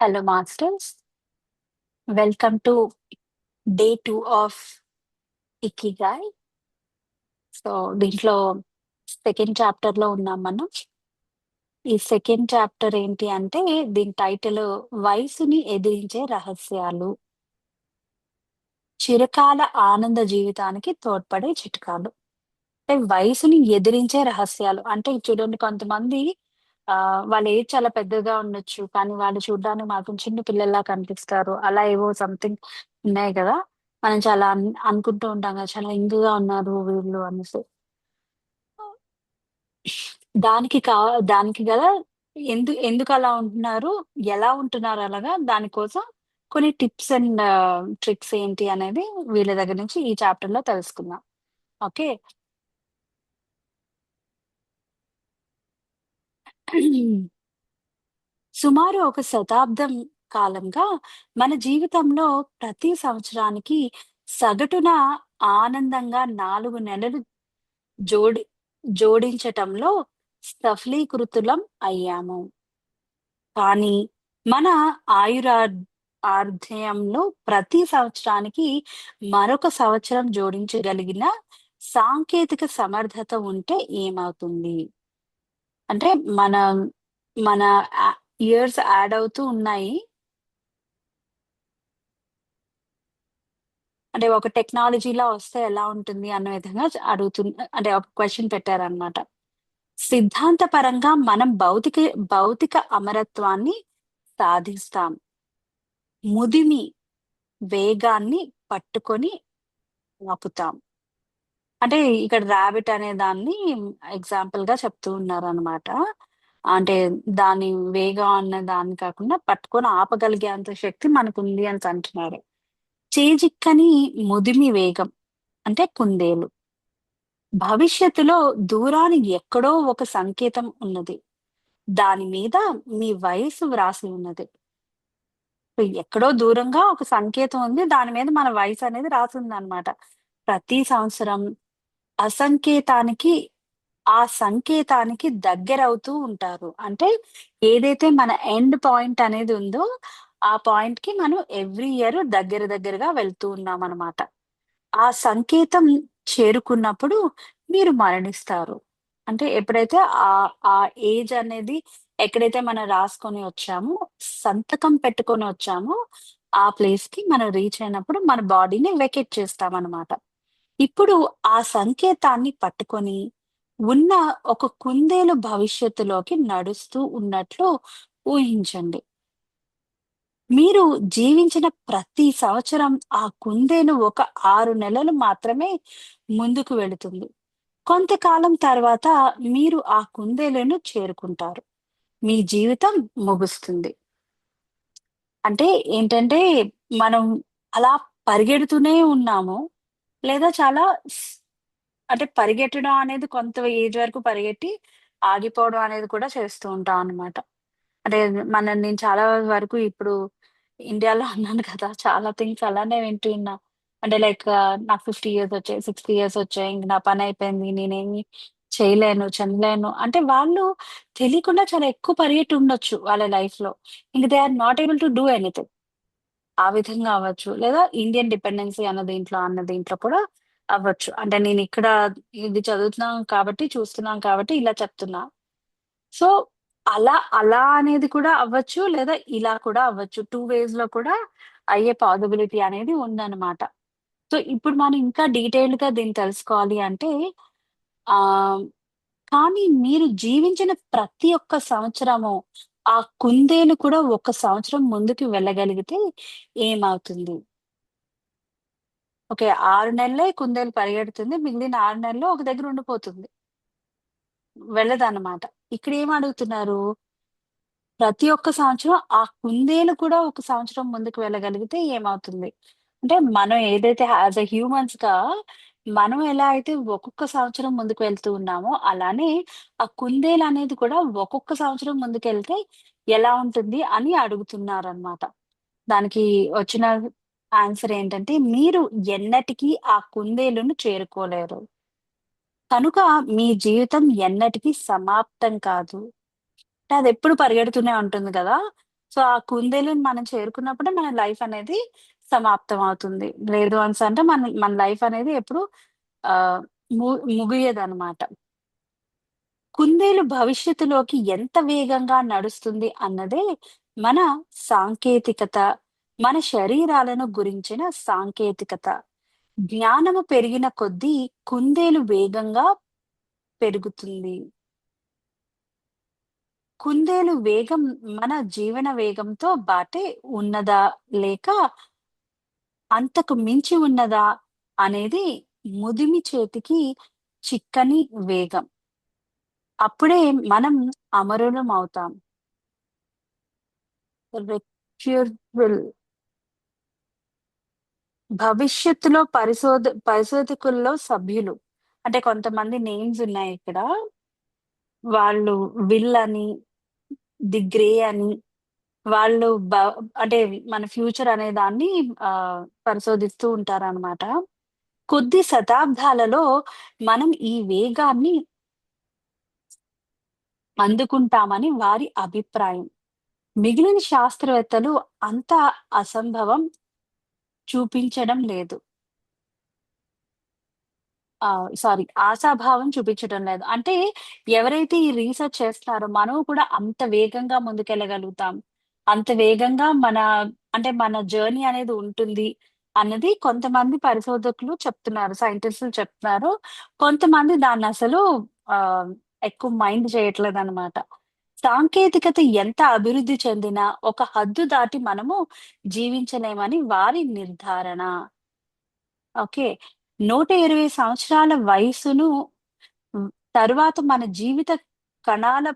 Hello, Masters. Welcome to day 2 of Ikigai. So, దీంట్లో second చాప్టర్‌లో ఉన్నాం మనం. ఈ సెకండ్ చాప్టర్ ఏంటి అంటే, దీని టైటిల్ వయసుని ఎదిరించే రహస్యాలు. చిరకాల ఆనంద జీవితానికి తోడ్పడే చిట్కాలు. అంటే వయసుని ఎదిరించే రహస్యాలు. అంటే చూడండి కొంతమంది వాళ్ళ ఏజ్ చాలా పెద్దగా ఉండొచ్చు. కానీ వాళ్ళు చూడ్డానికి మాత్రం చిన్న పిల్లల్లా కనిపిస్తారు. అలా ఏవో సంథింగ్ ఉన్నాయి గదా! మనం చాలా అనుకుంటూ ఉంటాం గదా! చాలా యంగ్‌గా ఉన్నారు వీళ్ళు అనేసి. దానికి కా దానికి గల ఎందుకలా ఉంటున్నారు? ఎలా ఉంటున్నారు అలాగా? దానికోసం కొన్ని టిప్స్ అండ్ ట్రిక్స్ ఏంటి అనేది వీళ్ళ దగ్గర నుంచి ఈ చాప్టర్‌లో తెలుసుకుందాం. ఓకే. సుమారు ఒక శతాబ్దం కాలంగా మన జీవితంలో ప్రతి సంవత్సరానికి సగటున ఆనందంగా 4 నెలలు జోడి జోడించటంలో సఫలీకృతులం అయ్యాము. కానీ మన ఆయురాధ్యంలో ప్రతి సంవత్సరానికి మరొక సంవత్సరం జోడించగలిగిన సాంకేతిక సమర్థత ఉంటే ఏమవుతుంది? అంటే మన మన ఇయర్స్ యాడ్ అవుతూ ఉన్నాయి. అంటే ఒక టెక్నాలజీలా వస్తే ఎలా ఉంటుంది అన్న విధంగా అంటే ఒక క్వెషన్ పెట్టారనమాట. సిద్ధాంతపరంగా మనం భౌతిక అమరత్వాన్ని సాధిస్తాం. ముదిమి వేగాన్ని పట్టుకొని ఆపుతాం. అంటే ఇక్కడ రాబిట్ అనే దాన్ని ఎగ్జాంపుల్‌గా చెప్తూ ఉన్నారనమాట. అంటే దాని వేగం అన్న దాన్ని కాకుండా పట్టుకొని ఆపగలిగేంత శక్తి మనకుంది అనేసి అంటున్నారు. చేజిక్కని ముదిమి వేగం అంటే కుందేలు. భవిష్యత్తులో దూరానికి ఎక్కడో ఒక సంకేతం ఉన్నది. దాని మీద మీ వయస్సు వ్రాసి ఉన్నది. ఎక్కడో దూరంగా ఒక సంకేతం ఉంది. దాని మీద మన వయసనేది రాసుందనమాట. ప్రతి సంవత్సరం అసంకేతానికి ఆ సంకేతానికి దగ్గరవుతూ ఉంటారు. అంటే ఏదైతే మన ఎండ్ పాయింట్ అనేది ఉందో, ఆ పాయింట్‌కి మనం ఎవ్రీ ఇయర్ దగ్గరగా వెళ్తూ ఉన్నామనమాట. ఆ సంకేతం చేరుకున్నప్పుడు మీరు మరణిస్తారు. అంటే ఎప్పుడైతే ఆ ఏజ్ అనేది ఎక్కడైతే మనం రాసుకొని వచ్చామో, సంతకం పెట్టుకొని వచ్చామో, ఆ ప్లేస్‌కి మనం రీచ్ అయినప్పుడు మన బాడీని వెకేట్ చేస్తామనమాట. ఇప్పుడు ఆ సంకేతాన్ని పట్టుకొని ఉన్న ఒక కుందేలు భవిష్యత్తులోకి నడుస్తూ ఉన్నట్లు ఊహించండి. మీరు జీవించిన ప్రతి సంవత్సరం ఆ కుందేలు ఒక 6 నెలలు మాత్రమే ముందుకు వెళుతుంది. కొంతకాలం తర్వాత మీరు ఆ కుందేలును చేరుకుంటారు. మీ జీవితం ముగుస్తుంది. అంటే ఏంటంటే, మనం అలా పరిగెడుతూనే ఉన్నాము. లేదా చాలా స్ అంటే పరిగెట్టడం అనేది కొంత ఏజ్ వరకు పరిగెట్టి, ఆగిపోవడం అనేది కూడా చేస్తూ ఉంటాం అన్నమాట. అంటే నేను చాలా వరకు ఇప్పుడు ఇండియాలో ఉన్నాను కదా! చాలా థింగ్స్ అలానే వింటూ ఉన్నా. అంటే లైక్ నాకు 50 ఇయర్స్ వచ్చాయి, 60 ఇయర్స్ వచ్చాయి. ఇంక నా పనయిపోయింది. నేనేమి చేయలేను, చెందలేను. అంటే వాళ్ళు తెలియకుండా చాలా ఎక్కువ పరిగెట్టి ఉండొచ్చు వాళ్ళ లైఫ్‌లో. ఇంక they are not able to do anything. ఆ విధంగా అవ్వచ్చు. లేదా ఇండియన్ డిపెండెన్సీ అన్న దీంట్లో కూడా అవ్వచ్చు. అంటే నేనిక్కడ ఇది చదువుతున్నాం కాబట్టి, చూస్తున్నాం కాబట్టి ఇలా చెప్తున్నా. సో, అలా అనేది కూడా అవ్వచ్చు. లేదా ఇలా కూడా అవ్వచ్చు. 2 వేస్‌లో కూడా అయ్యే పాసిబిలిటీ అనేది ఉందన్నమాట. సో, ఇప్పుడు మనం ఇంకా డీటెయిల్డ్‌గా దీన్ని తెలుసుకోవాలి అంటే ఆహ్, కానీ మీరు జీవించిన ప్రతి ఒక్క సంవత్సరము ఆ కుందేలు కూడా ఒక సంవత్సరం ముందుకు వెళ్ళగలిగితే ఏమవుతుంది? ఓకే. 6 నెలలే కుందేలు పరిగెడుతుంది. మిగిలిన 6 నెలలు ఒక దగ్గర ఉండిపోతుంది. వెళ్ళదన్నమాట. ఇక్కడేం అడుగుతున్నారు? ప్రతి ఒక్క సంవత్సరం ఆ కుందేలు కూడా ఒక సంవత్సరం ముందుకు వెళ్ళగలిగితే ఏమవుతుంది? అంటే మనం ఏదైతే యాస్ ఎ హ్యూమన్స్‌గా మనం ఎలా అయితే ఒక్కొక్క సంవత్సరం ముందుకు వెళ్తూ ఉన్నామో, అలానే ఆ కుందేలనేది కూడా ఒక్కొక్క సంవత్సరం ముందుకెళ్తే ఎలా ఉంటుంది అని అడుగుతున్నారనమాట. దానికి వచ్చిన ఆన్సర్ ఏంటంటే, మీరు ఎన్నటికీ ఆ కుందేలును చేరుకోలేరు. కనుక మీ జీవితం ఎన్నటికీ సమాప్తం కాదు. అంటే అదెప్పుడు పరిగెడుతూనే ఉంటుంది గదా! సో, ఆ కుందేలుని మనం చేరుకున్నప్పుడే మన లైఫ్ అనేది సమాప్తం అవుతుంది. లేదు అనేసంటే మన మన లైఫ్ అనేది ఎప్పుడు ఆహ్, ము ముగియదనమాట. కుందేలు భవిష్యత్తులోకి ఎంత వేగంగా నడుస్తుంది అన్నదే మన సాంకేతికత, మన శరీరాలను గురించిన సాంకేతికత. జ్ఞానము పెరిగిన కొద్దీ కుందేలు వేగంగా పెరుగుతుంది. కుందేలు వేగం మన జీవన వేగంతో బాటే ఉన్నదా? లేక అంతకు మించి ఉన్నదా? అనేది ముదిమి చేతికి చిక్కని వేగం. అప్పుడే మనం అమరులమవుతాం. రెక్యూర్బుల్ భవిష్యత్తులో పరిశోధకుల్లో సభ్యులు. అంటే కొంతమంది నేమ్స్ ఉన్నాయిక్కడ. వాళ్ళు విల్ అని, ది గ్రే అని వాళ్ళు అంటే మన ఫ్యూచర్ అనే దాన్ని పరిశోధిస్తూ ఉంటారనమాట. కొద్ది శతాబ్దాలలో మనం ఈ వేగాన్ని అందుకుంటామని వారి అభిప్రాయం. మిగిలిన శాస్త్రవేత్తలు అంత అసంభవం చూపించడం లేదు. ఆశాభావం చూపించటం లేదు. అంటే ఎవరైతే ఈ రీసెర్చ్ చేస్తున్నారో మనం కూడా అంత వేగంగా ముందుకెళ్ళగలుగుతాం. అంత వేగంగా అంటే మన జర్నీ అనేది ఉంటుంది అన్నది కొంతమంది పరిశోధకులు చెప్తున్నారు. సైంటిస్టులు చెప్తున్నారు. కొంతమంది దాన్నసలు ఆహ్, ఎక్కువ మైండ్ చేయట్లేదనమాట. సాంకేతికత ఎంత అభివృద్ధి చెందినా ఒక హద్దు దాటి మనము జీవించలేమని వారి నిర్ధారణ. ఓకే. 120 సంవత్సరాల వయస్సును హ్మ్. తరువాత మన జీవిత కణాల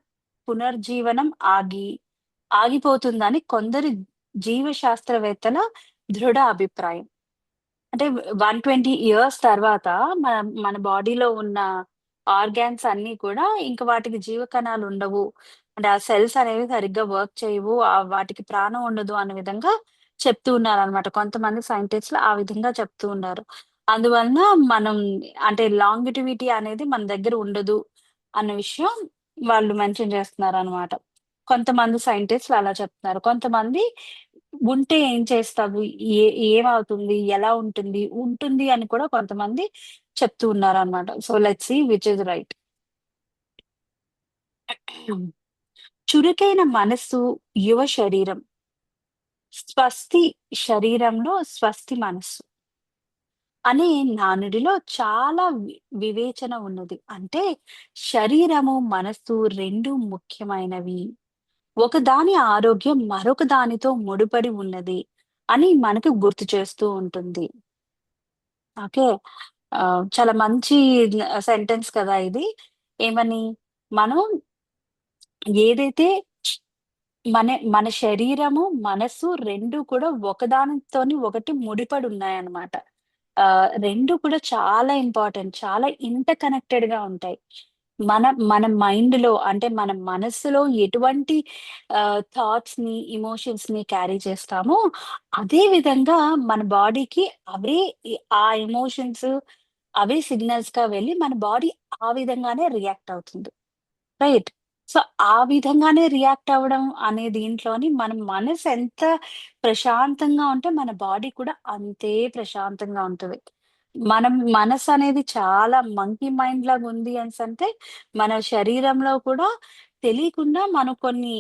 పునర్జీవనం ఆగిపోతుందని కొందరు జీవశాస్త్రవేత్తల దృఢ అభిప్రాయం. అంటే 120 ఇయర్స్ తర్వాత మన మన బాడీలో ఉన్న ఆర్గాన్స్ అన్నీ కూడా ఇంక వాటికి జీవ కణాలు ఉండవు. అంటే ఆ సెల్స్ అనేవి సరిగ్గా వర్క్ చేయవు. వాటికి ప్రాణం ఉండదు అన్న విధంగా చెప్తూ ఉన్నారనమాట. కొంతమంది సైంటిస్ట్‌లు ఆ విధంగా చెప్తూ ఉన్నారు. అందువలన మనం అంటే లాంగిటివిటీ అనేది మన దగ్గర ఉండదు అన్న విషయం వాళ్ళు మెన్షన్ చేస్తున్నారనమాట. కొంతమంది సైంటిస్ట్‌లు అలా చెప్తున్నారు. కొంతమంది ఉంటే ఏం చేస్తావు? ఏమవుతుంది? ఎలా ఉంటుంది? ఉంటుంది అని కూడా కొంతమంది చెప్తూ ఉన్నారనమాట. So, let's see which is right. చురుకైన మనస్సు, యువ శరీరం. స్వస్తి శరీరంలో స్వస్తి మనస్సు అనే నానుడిలో చాలా వివేచన ఉన్నది. అంటే శరీరము, మనస్సు 2 ముఖ్యమైనవి. ఒకదాని ఆరోగ్యం మరొక దానితో ముడిపడి ఉన్నది అని మనకు గుర్తు చేస్తూ ఉంటుంది. ఓకే. చాలా మంచి సెంటెన్స్ కదా ఇది. ఏమని? మనం ఏదైతే మన శరీరము, మనస్సు 2 కూడా ఒకదానితోని ఒకటి ముడిపడి ఉన్నాయన్నమాట. 2 కూడా చాలా ఇంపార్టెంట్. చాలా ఇంటర్ కనెక్టెడ్‌గా ఉంటాయి. మన మన మైండ్‌లో అంటే మన మనస్సులో ఎటువంటి థాట్స్‌ని, ఎమోషన్స్‌ని క్యారీ చేస్తామో, అదే విధంగా మన బాడీకి అవే ఆ ఎమోషన్స్ అవే సిగ్నల్స్‌గా వెళ్ళి మన బాడీ ఆ విధంగానే రియాక్ట్ అవుతుంది. రైట్. సో, ఆ విధంగానే రియాక్ట్ అవ్వడం అనే దీంట్లోని మన మనసు ఎంత ప్రశాంతంగా ఉంటే, మన బాడీ కూడా అంతే ప్రశాంతంగా ఉంటది. మనం మనసనేది చాలా మంకీ మైండ్ లాగుంది అనేసంటే, మన శరీరంలో కూడా తెలియకుండా మనం కొన్ని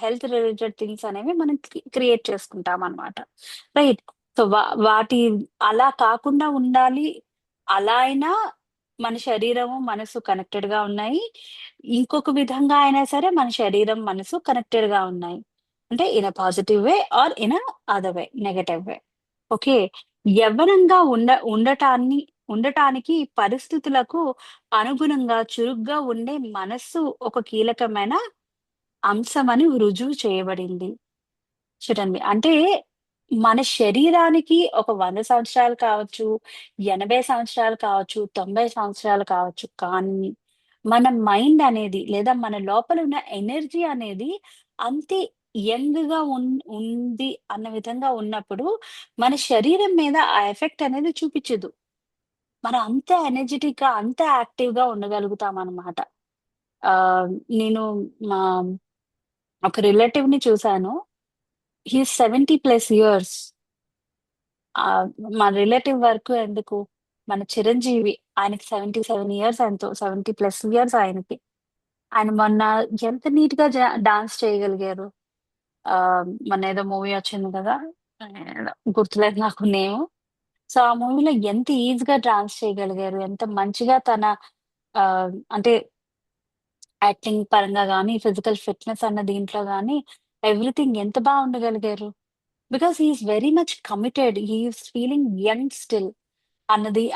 హెల్త్ రిలేటెడ్ థింగ్స్ అనేవి మనం క్రియేట్ చేసుకుంటామనమాట. రైట్. సో, వాటి అలా కాకుండా ఉండాలి. అలా అయినా మన శరీరము, మనసు కనెక్టెడ్‌గా ఉన్నాయి. ఇంకొక విధంగా అయినా సరే మన శరీరం, మనసు కనెక్టెడ్‌గా ఉన్నాయి. అంటే in a positive way or in a other way, negative way. Okay. యవ్వనంగా ఉండటానికి పరిస్థితులకు అనుగుణంగా చురుగ్గా ఉండే మనస్సు ఒక కీలకమైన అంశమని రుజువు చేయబడింది. చూడండి. అంటే మన శరీరానికి ఒక 100 సంవత్సరాలు కావచ్చు, 80 సంవత్సరాలు కావచ్చు, 90 సంవత్సరాలు కావచ్చు. కానీ మన మైండ్ అనేది లేదా మన లోపల ఉన్న ఎనర్జీ అనేది అంతే యంగ్‌గా ఉంది అన్న విధంగా ఉన్నప్పుడు మన శరీరం మీద ఆ ఎఫెక్ట్ అనేది చూపిచ్చదు. మనం అంత ఎనర్జిటిక్‌గా, అంత యాక్టివ్‌గా ఉండగలుగుతామనమాట. ఆహ్, నేను మా ఒక రిలేటివ్‌ని చూసాను. He is 70 plus years. మన రిలేటివ్ వరకు ఎందుకు, మన చిరంజీవి ఆయనకి 77 ఇయర్స్ ఎంతో, 70 ప్లస్ ఇయర్స్ ఆయనకి. ఆయన మొన్న ఎంత నీట్‌గా డాన్స్ చేయగలిగారు. మొన్న ఏదో మూవీ వచ్చింది కదా! ఏదో గుర్తులేదు నాకు నేము. సో, ఆ మూవీలో ఎంత ఈజీగా డాన్స్ చేయగలిగారు. ఎంత మంచిగా తన అంటే యాక్టింగ్ పరంగా గాని, ఫిజికల్ ఫిట్‌నెస్ అన్న దీంట్లో గాని ఎవ్రీథింగ్ ఎంత ఉండగలిగారు. Because he is very much committed. He is feeling young still.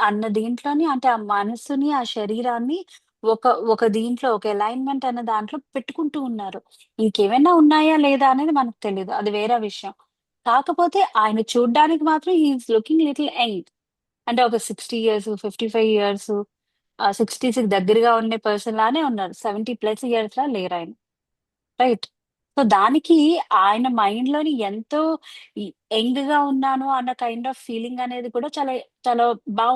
అన్న దీంట్లోని అంటే ఆ మనసుని, ఆ శరీరాన్ని ఒక ఒక దీంట్లో ఒక అలైన్‌మెంట్ అన్న దాంట్లో పెట్టుకుంటూ ఉన్నారు. ఇంకేమైనా ఉన్నాయా లేదా అనేది మనకు తెలీదు. అది వేరే విషయం. కాకపోతే ఆయన చూడ్డానికి మాత్రం he is looking little young. అంటే ఒక 60 ఇయర్స్, 55 ఇయర్స్, 60కి దగ్గరగా ఉండే పర్సన్ లానే ఉన్నారు. 70 ప్లస్ ఇయర్స్‌లా లేరాయన. రైట్. సో, దానికి ఆయన మైండ్‌లోని ఎంతో ఈ యంగ్‌గా ఉన్నాను అన్న కైండ్ ఆఫ్ ఫీలింగ్ అనేది కూడా చాలా చాలా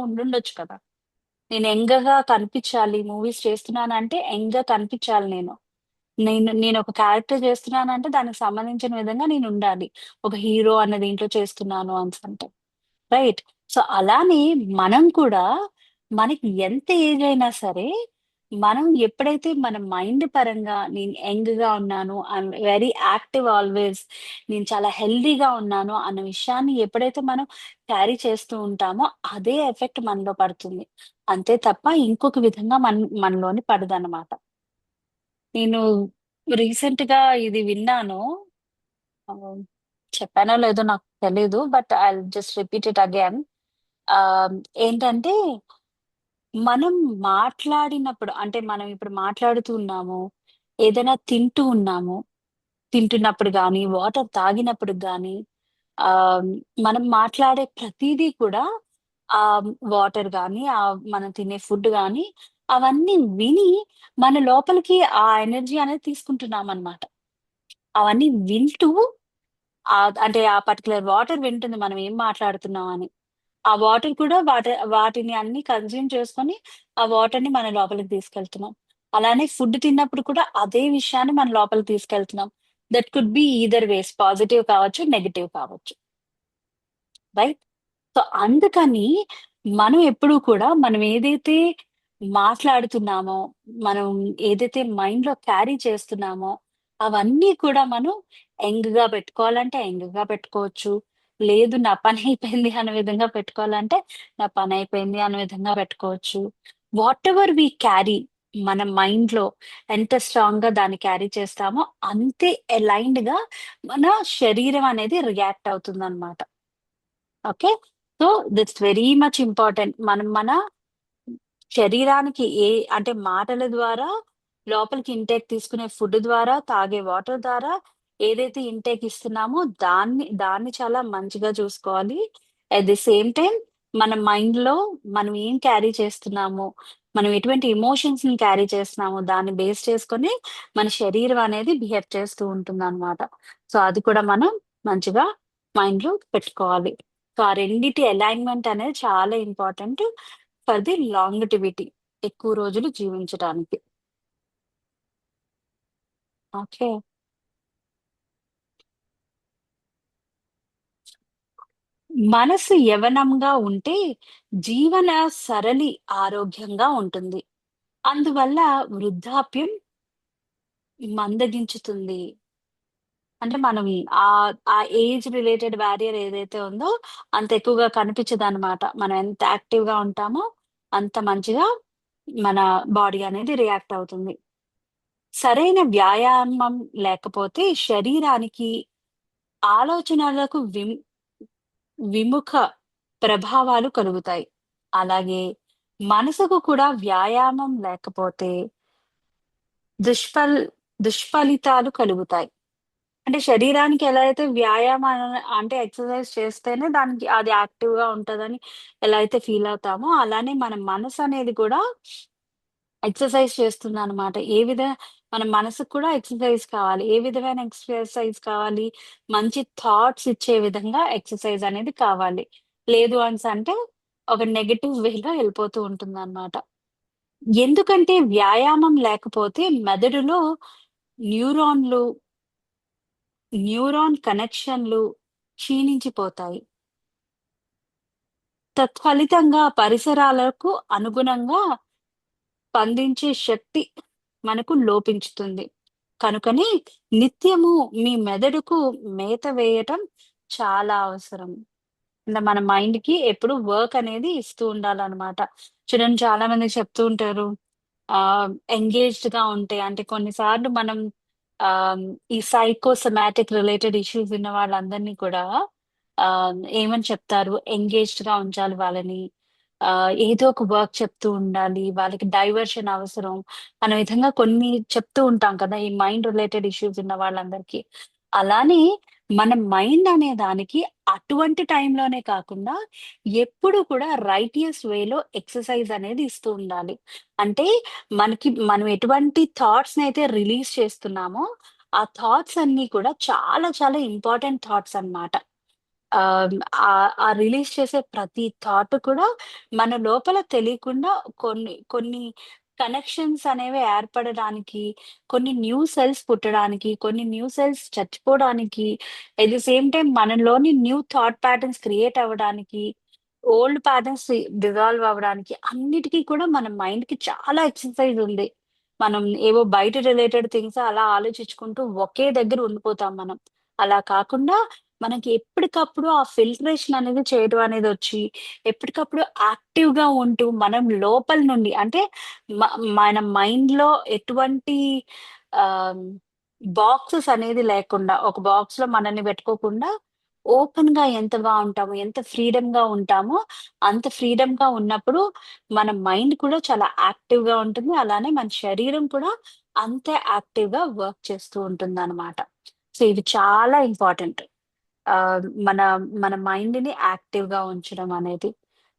ఉండుండొచ్చు కదా! నేను యంగ్‌గా కనిపించాలి. మూవీస్ చేస్తున్నానంటే యంగ్‌గా కనిపించాలి నేను. నేనొక క్యారెక్టర్ చేస్తున్నానంటే దానికి సంబంధించిన విధంగా నేనుండాలి. ఒక హీరో అన్న దీంట్లో చేస్తున్నాను అనేసంటే. రైట్. సో, అలానే మనం కూడా మనకి ఎంత ఏజ్ అయినా సరే, మనం ఎప్పుడైతే మన మైండ్ పరంగా నేను యంగ్‌గా ఉన్నాను, ఐయామ్ వెరీ యాక్టివ్ ఆల్‌వేస్, నేను చాలా హెల్తీగా ఉన్నాను అన్న విషయాన్ని ఎప్పుడైతే మనం క్యారీ చేస్తూ ఉంటామో, అదే ఎఫెక్ట్ మనలో పడుతుంది. అంతే తప్ప ఇంకొక విధంగా మనలోని పడదనమాట. నేను రీసెంట్‌గా ఇది విన్నాను. ఆహ్, చెప్పానో లేదో నాకు తెలీదు. But I'll just repeat it again. ఆహ్, ఏంటంటే మనం మాట్లాడినప్పుడు అంటే మనం ఇప్పుడు మాట్లాడుతూ ఉన్నాము. ఏదైనా తింటూ ఉన్నాము. తింటున్నప్పుడు గాని, వాటర్ తాగినప్పుడు గాని, ఆహ్, మనం మాట్లాడే ప్రతీదీ కూడా వాటర్ గాని, మనం తినే ఫుడ్ గాని, అవన్నీ విని మన లోపలికి ఆ ఎనర్జీ అనేది తీసుకుంటున్నామనమాట. అవన్నీ వింటూ అంటే ఆ పర్టిక్యులర్ వాటర్ వింటుంది మనం ఏం మాట్లాడుతున్నాం అని. ఆ వాటర్ కూడా వాటిని అన్ని కన్జ్యూమ్ చేసుకొని, ఆ వాటర్‌ని మన లోపలికి తీసుకెళ్తున్నాం. అలానే ఫుడ్ తిన్నప్పుడు కూడా అదే విషయాన్ని మన లోపలికి తీసుకెళ్తున్నాం. That could be either ways positive కావచ్చు, నెగెటివ్ కావచ్చు. రైట్? సో, అందుకని మనం ఎప్పుడూ కూడా మనం ఏదైతే మాట్లాడుతున్నామో, మనం ఏదైతే మైండ్‌లో క్యారీ చేస్తున్నామో, అవన్నీ కూడా మనం యంగ్‌గా పెట్టుకోవాలంటే యంగ్‌గా పెట్టుకోవచ్చు. లేదు నా పనయిపోయింది అనే విధంగా పెట్టుకోవాలంటే, నా పనయిపోయింది అనే విధంగా పెట్టుకోవచ్చు. వాటెవర్ వి క్యారీ మన మైండ్‌లో ఎంత స్ట్రాంగ్‌గా దాన్ని క్యారీ చేస్తామో, అంతే అలైన్డ్‌గా మన శరీరం అనేది రియాక్ట్ అవుతుందనమాట. Okay. So, that's very much important. మనం మన శరీరానికి అంటే మాటల ద్వారా లోపలికి ఇంటేక్ తీసుకునే ఫుడ్ ద్వారా, తాగే వాటర్ ద్వారా ఏదైతే ఇంటేక్ ఇస్తున్నామో దాన్ని చాలా మంచిగా చూసుకోవాలి. అట్ ది సేమ్ టైమ్ మన మైండ్‌లో మనం ఏం క్యారీ చేస్తున్నామో, మనం ఎటువంటి ఎమోషన్స్‌ని క్యారీ చేస్తున్నామో దాన్ని బేస్ చేసుకొని మన శరీరం అనేది బిహేవ్ చేస్తూ ఉంటుందనమాట. సో, అది కూడా మనం మంచిగా మైండ్‌లో పెట్టుకోవాలి. సో, ఆ రెండిటి అలైన్‌మెంట్ అనేది చాలా ఇంపార్టెంట్ ఫర్ ది లాంగటివిటీ. ఎక్కువ రోజులు జీవించటానికి. ఓకే. మనసు యవ్వనంగా ఉంటే జీవన సరళి ఆరోగ్యంగా ఉంటుంది. అందువల్ల వృద్ధాప్యం మందగించుతుంది. అంటే మనం ఆ ఏజ్ రిలేటెడ్ బ్యారియర్ ఏదైతే ఉందో అంత ఎక్కువగా కనిపించదనమాట. మనం ఎంత యాక్టివ్‌గా ఉంటామో అంత మంచిగా మన బాడీ అనేది రియాక్ట్ అవుతుంది. సరైన వ్యాయామం లేకపోతే శరీరానికి, ఆలోచనలకు విముఖ ప్రభావాలు కలుగుతాయి. అలాగే మనసుకు కూడా వ్యాయామం లేకపోతే దుష్ఫల్ దుష్ఫలితాలు కలుగుతాయి. అంటే శరీరానికి ఎలా అయితే వ్యాయామం అంటే ఎక్సర్‌సైజ్ చేస్తేనే దానికి అది యాక్టివ్‌గా ఉంటదని ఎలా అయితే ఫీల్ అవుతామో, అలానే మన మనసనేది కూడా ఎక్సర్‌సైజ్ చేస్తుందనమాట. మన మనసుకు కూడా ఎక్సర్‌సైజ్ కావాలి. ఏ విధమైన ఎక్సర్‌సైజ్ కావాలి? మంచి థాట్స్ ఇచ్చే విధంగా ఎక్సర్‌సైజ్ అనేది కావాలి. లేదు అనేసంటే ఒక నెగెటివ్ వేలో ఎళ్ళిపోతూ ఉంటుందనమాట. ఎందుకంటే వ్యాయామం లేకపోతే మెదడులో న్యూరాన్‌లు న్యూరాన్ కనెక్షన్లు క్షీణించిపోతాయి. తత్ఫలితంగా పరిసరాలకు అనుగుణంగా స్పందించే శక్తి మనకు లోపించుతుంది. కనుకనే నిత్యము మీ మెదడుకు మేత వేయటం చాలా అవసరం. మన మైండ్‌కి ఎప్పుడు వర్క్ అనేది ఇస్తూ ఉండాలనమాట. చూడండి, చాలా మంది చెప్తూ ఉంటారు. ఎంగేజ్డ్‌గా ఉంటే అంటే కొన్నిసార్లు మనం ఆహ్, ఈ సైకోసోమాటిక్ రిలేటెడ్ ఇష్యూస్ ఉన్న వాళ్ళందరినీ కూడా ఏమని చెప్తారు, ఎంగేజ్డ్‌గా ఉంచాలి వాళ్ళని. ఏదో ఒక వర్క్ చెప్తూ ఉండాలి. వాళ్ళకి డైవర్షన్ అవసరం అనే విధంగా కొన్ని చెప్తూ ఉంటాం కదా! ఈ మైండ్ రిలేటెడ్ ఇష్యూస్ ఉన్న వాళ్ళందరికీ. అలానే మన మైండ్ అనే దానికి అటువంటి టైంలోనే కాకుండా ఎప్పుడు కూడా రైటియస్ వేలో ఎక్సర్సైజ్ అనేది ఇస్తూ ఉండాలి. అంటే మనం ఎటువంటి థాట్స్‌నైతే రిలీజ్ చేస్తున్నామో, ఆ థాట్స్ అన్నీ కూడా చాలా చాలా ఇంపార్టెంట్ థాట్స్ అన్నమాట. ఆహ్, ఆ రిలీజ్ చేసే ప్రతి థాట్ కూడా మన లోపల తెలియకుండా కొన్ని కనెక్షన్స్ అనేవి ఏర్పడడానికి, కొన్ని న్యూ సెల్స్ పుట్టడానికి, కొన్ని న్యూ సెల్స్ చచ్చిపోవడానికి, ఎట్ ది సేమ్ టైమ్ మనలోని న్యూ థాట్ ప్యాటర్న్స్ క్రియేట్ అవ్వడానికి, ఓల్డ్ ప్యాటర్న్స్ డిసాల్వ్ అవ్వడానికి అన్నిటికి కూడా మన మైండ్‌కి చాలా ఎక్సర్సైజ్ ఉంది. మనం ఏవో బయట రిలేటెడ్ థింగ్స్ అలా ఆలోచించుకుంటూ ఒకే దగ్గర ఉండిపోతాం మనం. అలా కాకుండా మనకి ఎప్పటికప్పుడు ఆ ఫిల్టరేషన్ అనేది చేయడం అనేదొచ్చి, ఎప్పటికప్పుడు యాక్టివ్‌గా ఉంటూ మనం లోపల నుండి అంటే మ మన మైండ్‌లో ఎటువంటి ఆహ్, బాక్సెస్ అనేది లేకుండా, ఒక బాక్స్‌లో మనల్ని పెట్టుకోకుండా ఓపెన్‌గా ఎంత బావుంటామో, ఎంత ఫ్రీడమ్‌గా ఉంటామో, అంత ఫ్రీడమ్‌గా ఉన్నప్పుడు మన మైండ్ కూడా చాలా యాక్టివ్‌గా ఉంటుంది. అలానే మన శరీరం కూడా అంతే యాక్టివ్‌గా వర్క్ చేస్తూ ఉంటుందనమాట. సో, ఇవి చాలా ఇంపార్టెంట్. మన మన మైండ్‌ని యాక్టివ్‌గా ఉంచడం అనేది.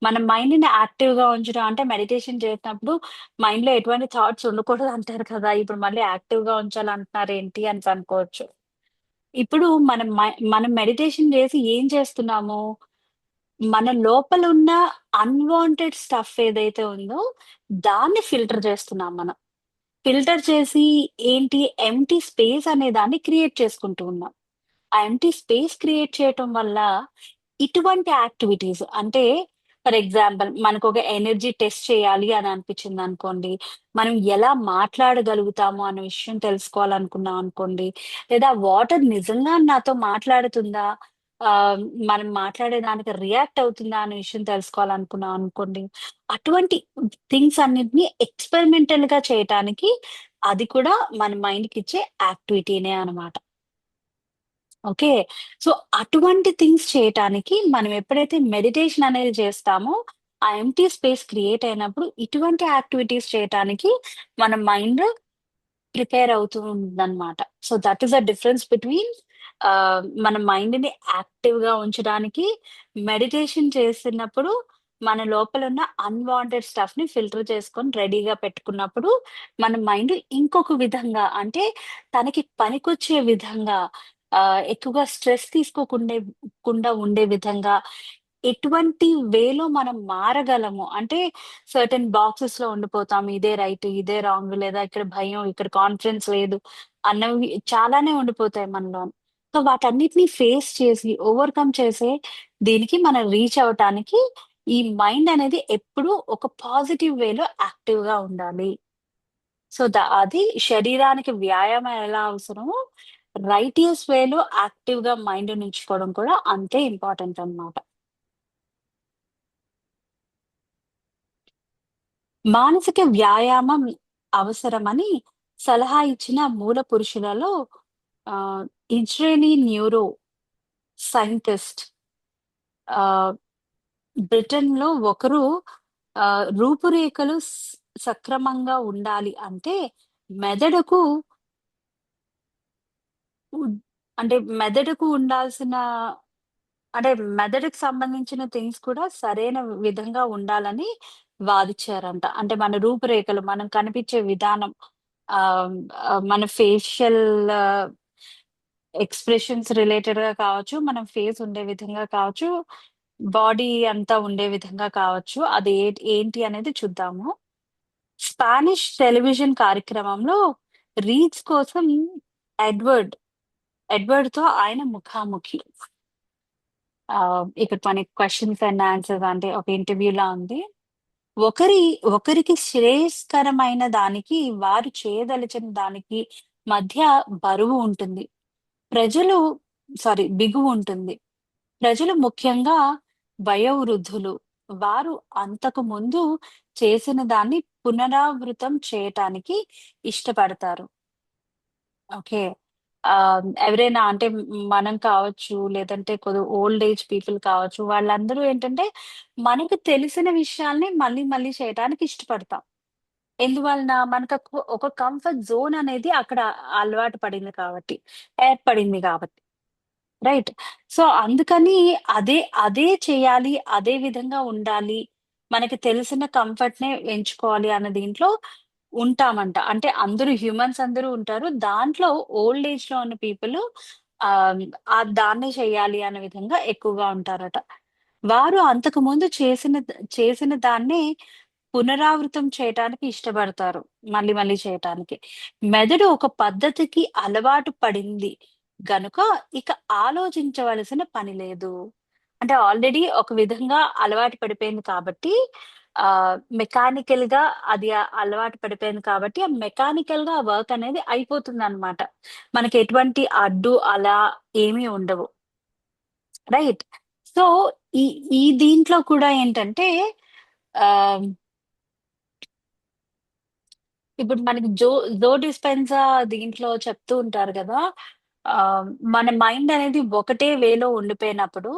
మన మైండ్‌ని యాక్టివ్‌గా ఉంచడం అంటే మెడిటేషన్ చేసినప్పుడు మైండ్‌లో ఎటువంటి థాట్స్ ఉండకూడదు అంటారు కదా! ఇప్పుడు మళ్ళీ యాక్టివ్‌గా ఉంచాలంటున్నారేంటి అనేసి అనుకోవచ్చు. ఇప్పుడు మనం మెడిటేషన్ చేసి ఏం చేస్తున్నాము? మన లోపలున్న అన్‌వాంటెడ్ స్టఫ్ ఏదైతే ఉందో దాన్ని ఫిల్టర్ చేస్తున్నాం మనం. ఫిల్టర్ చేసి ఏంటి, ఎంప్టీ స్పేస్ అనే దాన్ని క్రియేట్ చేసుకుంటూ ఉన్నాం. ఆ ఎంప్టీ స్పేస్ క్రియేట్ చేయటం వల్ల ఇటువంటి యాక్టివిటీస్ అంటే ఫర్ ఎగ్జాంపుల్ మనకొక ఎనర్జీ టెస్ట్ చేయాలి అని అనిపించిందనుకోండి. మనం ఎలా మాట్లాడగలుగుతాము అన్న విషయం తెలుసుకోవాలనుకున్నాం అనుకోండి. లేదా వాటర్ నిజంగా నాతో మాట్లాడుతుందా? ఆహ్, మనం మాట్లాడే దానికి రియాక్ట్ అవుతుందా అనే విషయం తెలుసుకోవాలనుకున్నాం అనుకోండి. అటువంటి థింగ్స్ అన్నిటిని ఎక్స్‌పెరిమెంటల్‌గా చేయటానికి అది కూడా మన మైండ్‌కిచ్చే యాక్టివిటీనే అనమాట. ఓకే. సో, అటువంటి థింగ్స్ చేయటానికి మనం ఎప్పుడైతే మెడిటేషన్ అనేది చేస్తామో, ఆ ఎంప్టీ స్పేస్ క్రియేట్ అయినప్పుడు ఇటువంటి యాక్టివిటీస్ చేయటానికి మన మైండ్ ప్రిపేర్ అవుతూ ఉందన్నమాట. So, that is the difference between మన మైండ్‌ని యాక్టివ్‌గా ఉంచడానికి, మెడిటేషన్ చేస్తున్నప్పుడు మన లోపలున్న అన్‌వాంటెడ్ స్టఫ్‌ని ఫిల్టర్ చేసుకొని రెడీగా పెట్టుకున్నప్పుడు, మన మైండ్ ఇంకొక విధంగా అంటే తనకి పనికొచ్చే విధంగా ఎక్కువగా స్ట్రెస్ కుండా ఉండే విధంగా ఎటువంటి వేలో మనం మారగలము. అంటే సర్టెన్ బాక్సెస్‌లో ఉండిపోతాం. ఇదే రైట్, ఇదే రాంగ్ లేదా ఇక్కడ భయం, ఇక్కడ కాన్ఫిడెన్స్ లేదు అన్నవి చాలానే ఉండిపోతాయి మనలో. సో, వాటన్నిటిని ఫేస్ చేసి, ఓవర్‌కమ్ చేసే దీనికి మనం రీచ్ అవ్వటానికి ఈ మైండ్ అనేది ఎప్పుడూ ఒక పాజిటివ్ వేలో యాక్టివ్‌గా ఉండాలి. సో, అది శరీరానికి వ్యాయామం ఎలా అవసరమో, రైటియస్ వేలో యాక్టివ్‌గా మైండ్‌నుంచుకోవడం కూడా అంతే ఇంపార్టెంట్ అన్నమాట. మానసిక వ్యాయామం అవసరమని సలహా ఇచ్చిన మూల పురుషులలో ఆహ్, ఇజ్రాయలీ న్యూరో సైంటిస్ట్ ఆహ్, బ్రిటన్‌లో ఒకరు రూపురేఖలు సక్రమంగా ఉండాలి అంటే మెదడుకు ఉద్ అంటే మెదడుకు ఉండాల్సిన అంటే మెదడుకు సంబంధించిన థింగ్స్ కూడా సరైన విధంగా ఉండాలని వాదిచ్చారంట. అంటే మన రూపురేఖలు, మనం కనిపించే విధానం, ఆహ్, మన ఫేషియల్ ఎక్స్‌ప్రెషన్స్ రిలేటెడ్‌గా కావచ్చు, మనం ఫేస్ ఉండే విధంగా కావచ్చు, బాడీ అంతా ఉండే విధంగా కావచ్చు. అది ఏంటి అనేది చూద్దాము. స్పానిష్ టెలివిజన్ కార్యక్రమంలో రీడ్స్ కోసం ఎడ్వర్డ్ ఎడ్వర్డ్‌తో ఆయన ముఖాముఖి. ఇక్కడ మనకి క్వెషన్స్ అండ్ ఆన్సర్స్ అంటే ఒక ఇంటర్వ్యూలా ఉంది. ఒకరి ఒకరికి శ్రేయస్కరమైన దానికి, వారు చేయదలిచిన దానికి మధ్య బరువు ఉంటుంది. ప్రజలు బిగువుంటుంది. ప్రజలు ముఖ్యంగా వయోవృద్ధులు. వారు అంతకు ముందు చేసిన దాన్ని పునరావృతం చేయటానికి ఇష్టపడతారు. ఓకే. ఎవరైనా అంటే మనం కావచ్చు, లేదంటే ఓల్డ్ ఏజ్ పీపుల్ కావచ్చు. వాళ్ళందరూ ఏంటంటే, మనకు తెలిసిన విషయాల్ని మళ్ళీ మళ్ళీ చేయటానికి ఇష్టపడతాం. ఎందువలన? మనకు ఒక కంఫర్ట్ జోన్ అనేది అక్కడ అలవాటు పడింది కాబట్టి, ఏర్పడింది కాబట్టి. రైట్. సో, అందుకని అదే అదే చేయాలి, అదే విధంగా ఉండాలి, మనకి తెలిసిన కంఫర్ట్‌నే ఎంచుకోవాలి అన్న దీంట్లో ఉంటామంట. అంటే అందరూ హ్యూమన్స్ అందరూ ఉంటారు. దాంట్లో ఓల్డ్ ఏజ్‌లో ఉన్న పీపుల్ ఆహ్, దాన్నే చేయాలి అన్న విధంగా ఎక్కువగా ఉంటారట. వారు అంతకుముందు చేసిన దాన్నే పునరావృతం చేయటానికి ఇష్టపడతారు. మళ్ళీ మళ్ళీ చేయటానికి. మెదడు ఒక పద్ధతికి అలవాటు పడింది గనుక ఇక ఆలోచించవలసిన పని లేదు. అంటే ఆల్రెడీ ఒక విధంగా అలవాటు పడిపోయింది కాబట్టి మెకానికల్‌గా అది అలవాటు పడిపోయింది కాబట్టి ఆ మెకానికల్‌గా ఆ వర్క్ అనేది అయిపోతుందనమాట. మనకి ఎటువంటి అడ్డు అలా ఏమీ ఉండవు. రైట్. సో, ఈ ఈ దీంట్లో కూడా ఏంటంటే ఆహ్ ఇప్పుడు మనకి జో డిస్పెన్జా దీంట్లో చెప్తూ ఉంటారు గదా! ఆహ్, మన మైండ్ అనేది ఒకటే వేలో ఉండిపోయినప్పుడు,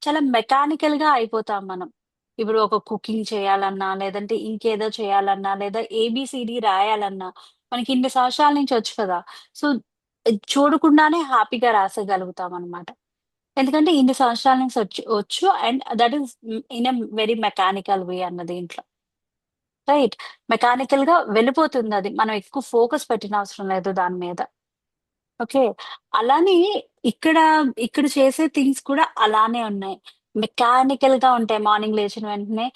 చాలా మెకానికల్‌గా అయిపోతాం మనం. ఇప్పుడు ఒక కుకింగ్ చేయాలన్నా, లేదంటే ఇంకేదో చేయాలన్నా, లేదా ఏబీసీడీ రాయాలన్నా, మనకి ఇన్ని సంవత్సరాల నుంచి వచ్చు కదా! సో, చూడకుండానే హ్యాపీగా రాసేయగలుగుతామనమాట. ఎందుకంటే ఇన్ని సంవత్సరాల నుంచి వచ్చు and that is in a very mechanical way అన్న దీంట్లో. రైట్. మెకానికల్‌గా వెళ్ళిపోతుందది. మనం ఎక్కువ ఫోకస్ పెట్టనవసరం లేదు దాని మీద. ఓకే. అలానే ఇక్కడ, ఇక్కడ చేసే థింగ్స్ కూడా అలానే ఉన్నాయి. మెకానికల్‌గా ఉంటాయి. మార్నింగ్ లేచిన వెంటనే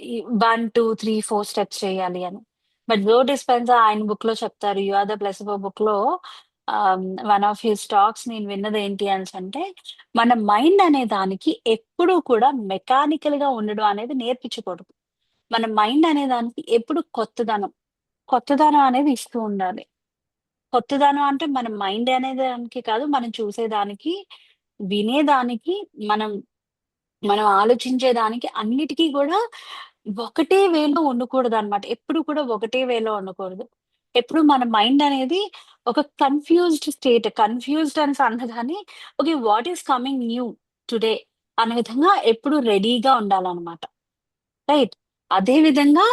ఈ 1, 2, 3, 4 స్టెప్స్ చేయాలి అని. బట్ జో డిస్పెన్జా ఆయన బుక్‌లో చెప్తారు. 'యూ ఆర్ ద ప్లెసిబో' బుక్‌లో వన్ ఆఫ్ హిస్ టాక్స్ నేను విన్నదేంటి అనేసంటే, మన మైండ్ అనే దానికి ఎప్పుడూ కూడా మెకానికల్‌గా ఉండడం అనేది నేర్పించకూడదు. మన మైండ్ అనే దానికి ఎప్పుడు కొత్తదనం అనేది ఇస్తూ ఉండాలి. కొత్తదనం అంటే మన మైండ్ అనే దానికి కాదు, మనం చూసేదానికి, వినేదానికి, మనం మనం ఆలోచించేదానికి అన్నిటికి గూడా ఒకటే వేలో ఉండకూడదనమాట. ఎప్పుడు కూడా ఒకటే వేలో ఉండకూడదు. ఎప్పుడు మన మైండ్ అనేది ఒక కన్‌ఫ్యూజ్డ్ స్టేట్. కన్‌ఫ్యూజ్డ్ అనేసి అన్నదాన్ని okay. What is coming new today అనే విధంగా ఎప్పుడు రెడీగా ఉండాలనమాట. రైట్. అదే విధంగా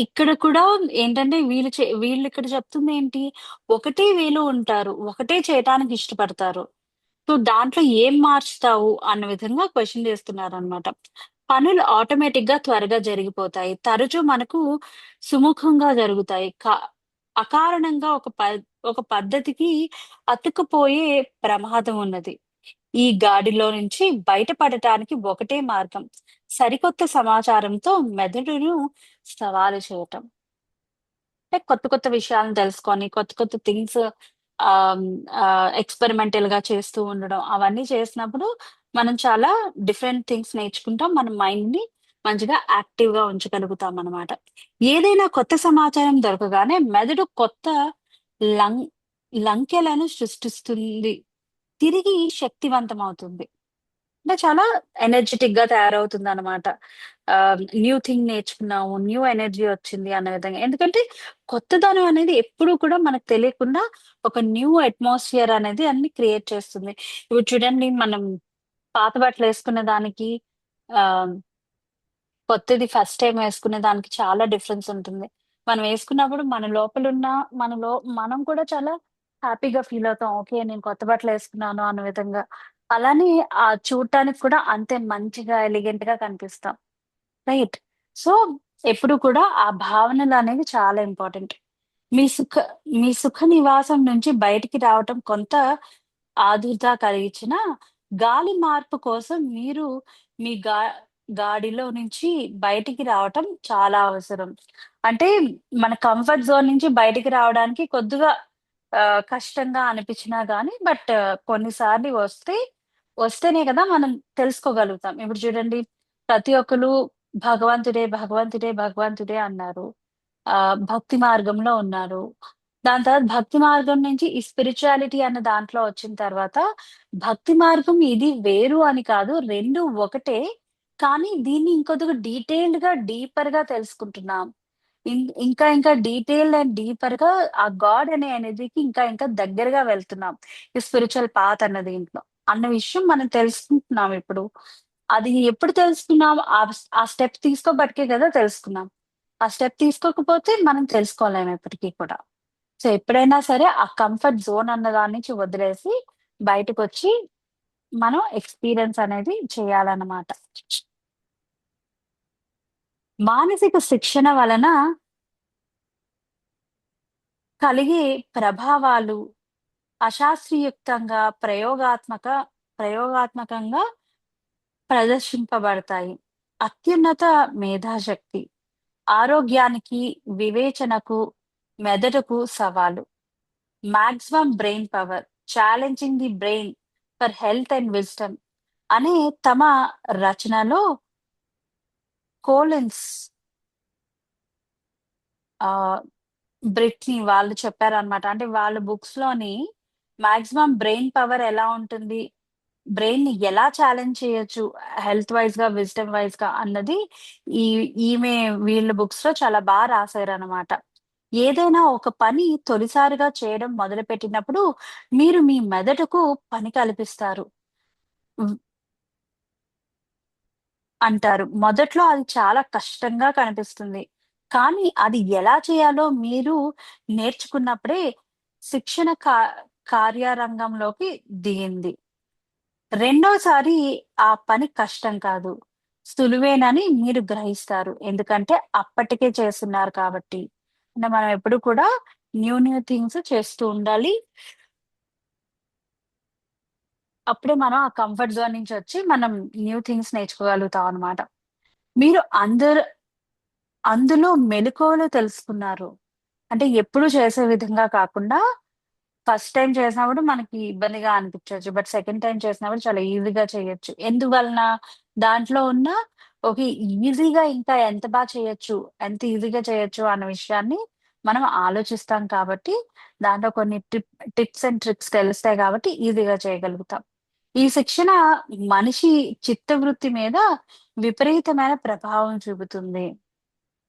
ఇక్కడ కూడా ఏంటంటే వీళ్ళిక్కడ చెప్తుందేంటి, ఒకటే వేలో ఉంటారు. ఒకటే చేయటానికి ఇష్టపడతారు. సో, దాంట్లో ఏం మార్చుతావు అన్న విధంగా క్వెషన్ చేస్తున్నారనమాట. పనులు ఆటోమేటిక్‌గా త్వరగా జరిగిపోతాయి. తరచూ మనకు సుముఖంగా జరుగుతాయి. అకారణంగా ఒక పద్ధతికి అతుక్కుపోయే ప్రమాదం ఉన్నది. ఈ గాడిలో నుంచి బయటపడటానికి ఒకటే మార్గం. సరికొత్త సమాచారంతో మెదడును సవాలు చేయటం. అంటే కొత్త కొత్త విషయాలను తెలుసుకొని, కొత్త కొత్త థింగ్స్ ఆహ్, ఎక్స్‌పెరిమెంటల్‌గా చేస్తూ ఉండడం. అవన్నీ చేసినప్పుడు మనం చాలా డిఫరెంట్ థింగ్స్ నేర్చుకుంటాం. మన మైండ్‌ని మంచిగా యాక్టివ్‌గా ఉంచగలుగుతామనమాట. ఏదైనా కొత్త సమాచారం దొరకగానే మెదడు కొత్త లం లంకెలను సృష్టిస్తుంది. తిరిగి శక్తివంతమవుతుంది. అంటే చాలా ఎనర్జిటిక్‌గా తయారవుతుందనమాట. న్యూ థింగ్ నేర్చుకున్నాము, న్యూ ఎనర్జీ వచ్చింది అన్న విధంగా. ఎందుకంటే కొత్తదనం అనేది ఎప్పుడూ కూడా మనకు తెలియకుండా ఒక న్యూ అట్మాస్ఫియర్ అనేది అన్ని క్రియేట్ చేస్తుంది. ఇప్పుడు చూడండి మనం పాత బట్టలేసుకునే దానికి ఆహ్, కొత్తది ఫస్ట్ టైమ్ వేసుకునే దానికి చాలా డిఫరెన్స్ ఉంటుంది. మనం వేసుకున్నప్పుడు మన లోపలున్న మనలో మనం కూడా చాలా హ్యాపీగా ఫీల్ అవుతాం. ఓకే. నేను కొత్త బట్టలేసుకున్నాను అన్న విధంగా. అలానే చూడటానికి కూడా అంతే మంచిగా, ఎలిగెంట్‌గా కనిపిస్తాం. రైట్. సో, ఎప్పుడు కూడా ఆ భావనలనేవి చాలా ఇంపార్టెంట్. మీ సుఖ మీ సుఖ నివాసం నుంచి బయటికి రావటం కొంత ఆదుర్దా కలిగించినా, గాలి మార్పు కోసం మీరు మీ గాడిలో నుంచి బయటికి రావటం చాలా అవసరం. అంటే మన కంఫర్ట్ జోన్ నుంచి బయటికి రావడానికి కొద్దిగా కష్టంగా అనిపించినా గానీ కొన్నిసార్లు వస్తేనే గదా మనం తెలుసుకోగలుగుతాం. ఇప్పుడు చూడండి ప్రతి ఒక్కళ్ళు భగవంతుడే, భగవంతుడే, భగవంతుడే అన్నారు. భక్తి మార్గంలో ఉన్నారు. దాని తర్వాత భక్తి మార్గం నుంచి ఈ స్పిరిచువాలిటీ అన్న దాంట్లో వచ్చిన తర్వాత, భక్తి మార్గం ఇది వేరు అని కాదు. 2 ఒకటే. కానీ దీన్ని ఇంకొద్దిగా డీటెయిల్డ్‌గా, డీపర్‌గా తెలుసుకుంటున్నాం. ఇంకా ఇంకా డీటెయిల్డ్ అండ్ డీపర్‌గా ఆ గాడ్ అనే ఎనర్జీకి ఇంకా ఇంకా దగ్గరగా వెళ్తున్నాం. ఈ స్పిరిచువల్ పాత్ అన్న దీంట్లో. అన్న విషయం మనం తెలుసుకుంటున్నాం ఇప్పుడు. అది ఎప్పుడు తెలుసుకున్నాం? ఆ స్టెప్ తీసుకోబట్టే కదా తెలుసుకున్నాం. ఆ స్టెప్ తీసుకోకపోతే మనం తెలుసుకోలేము ఎప్పటికి కూడా. సో, ఎప్పుడైనా సరే ఆ కంఫర్ట్ జోన్ అన్న దాని నుంచి వదిలేసి బయటకొచ్చి మనం ఎక్స్‌పీరియన్స్ అనేది చేయాలన్నమాట. మానసిక శిక్షణ వలన కలిగే ప్రభావాలు అశాస్త్రీయుక్తంగా ప్రయోగాత్మకంగా ప్రదర్శింపబడతాయి. అత్యున్నత మేధాశక్తి, ఆరోగ్యానికి, వివేచనకు, మెదడుకు సవాలు. Maximum brain power, challenging the brain for health and wisdom అనే తమ రచనలో కోలిన్స్ ఆహ్, బ్రిట్నీ వాళ్ళు చెప్పారనమాట. అంటే వాళ్ళ బుక్స్‌లోని మాక్సిమం బ్రెయిన్ పవర్ ఎలా ఉంటుంది? బ్రెయిన్‌ని ఎలా ఛాలెంజ్ చేయొచ్చు హెల్త్ వైస్‌గా, విజ్డమ్ వైస్‌గా అన్నది ఈ ఈమె వీళ్ళ బుక్స్‌లో చాలా రాసారనమాట. ఏదైనా ఒక పని తొలిసారిగా చేయడం మొదలుపెట్టినప్పుడు మీరు మీ మెదడుకు పని కల్పిస్తారు. హ్మ్. అంటారు. మొదట్లో అది చాలా కష్టంగా కనిపిస్తుంది. కానీ అది ఎలా చేయాలో మీరు నేర్చుకున్నప్పుడే శిక్షణ కార్యారంగంలోకి దిగింది. రెండోసారి ఆ పని కష్టం కాదు. సులువేనని మీరు గ్రహిస్తారు. ఎందుకంటే అప్పటికే చేసున్నారు కాబట్టి. అంటే మనం ఎప్పుడు కూడా న్యూ థింగ్స్ చేస్తూ ఉండాలి. అప్పుడే మనం ఆ కంఫర్ట్ జోన్ నుంచొచ్చి మనం న్యూ థింగ్స్ నేర్చుకోగలుగుతాం అన్నమాట. మీరు అందులో మెళకువలు తెలుసుకున్నారు. అంటే ఎప్పుడు చేసే విధంగా కాకుండా ఫస్ట్ టైమ్ చేసినప్పుడు మనకి ఇబ్బందిగా అనిపించొచ్చు. సెకండ్ టైమ్ చేసినప్పుడు చాలా ఈజీగా చేయొచ్చు. ఎందువలన? దాంట్లో ఉన్న ఓకే. ఈజీగా ఇంకా ఎంత చేయొచ్చు, ఎంత ఈజీగా చేయొచ్చు అన్న విషయాన్ని మనం ఆలోచిస్తాం కాబట్టి, దాంట్లో కొన్ని టిప్స్ అండ్ ట్రిక్స్ తెలుస్తాయి కాబట్టి ఈజీగా చేయగలుగుతాం. ఈ శిక్షణ మనిషి చిత్తవృత్తి మీద విపరీతమైన ప్రభావం చూపుతుంది.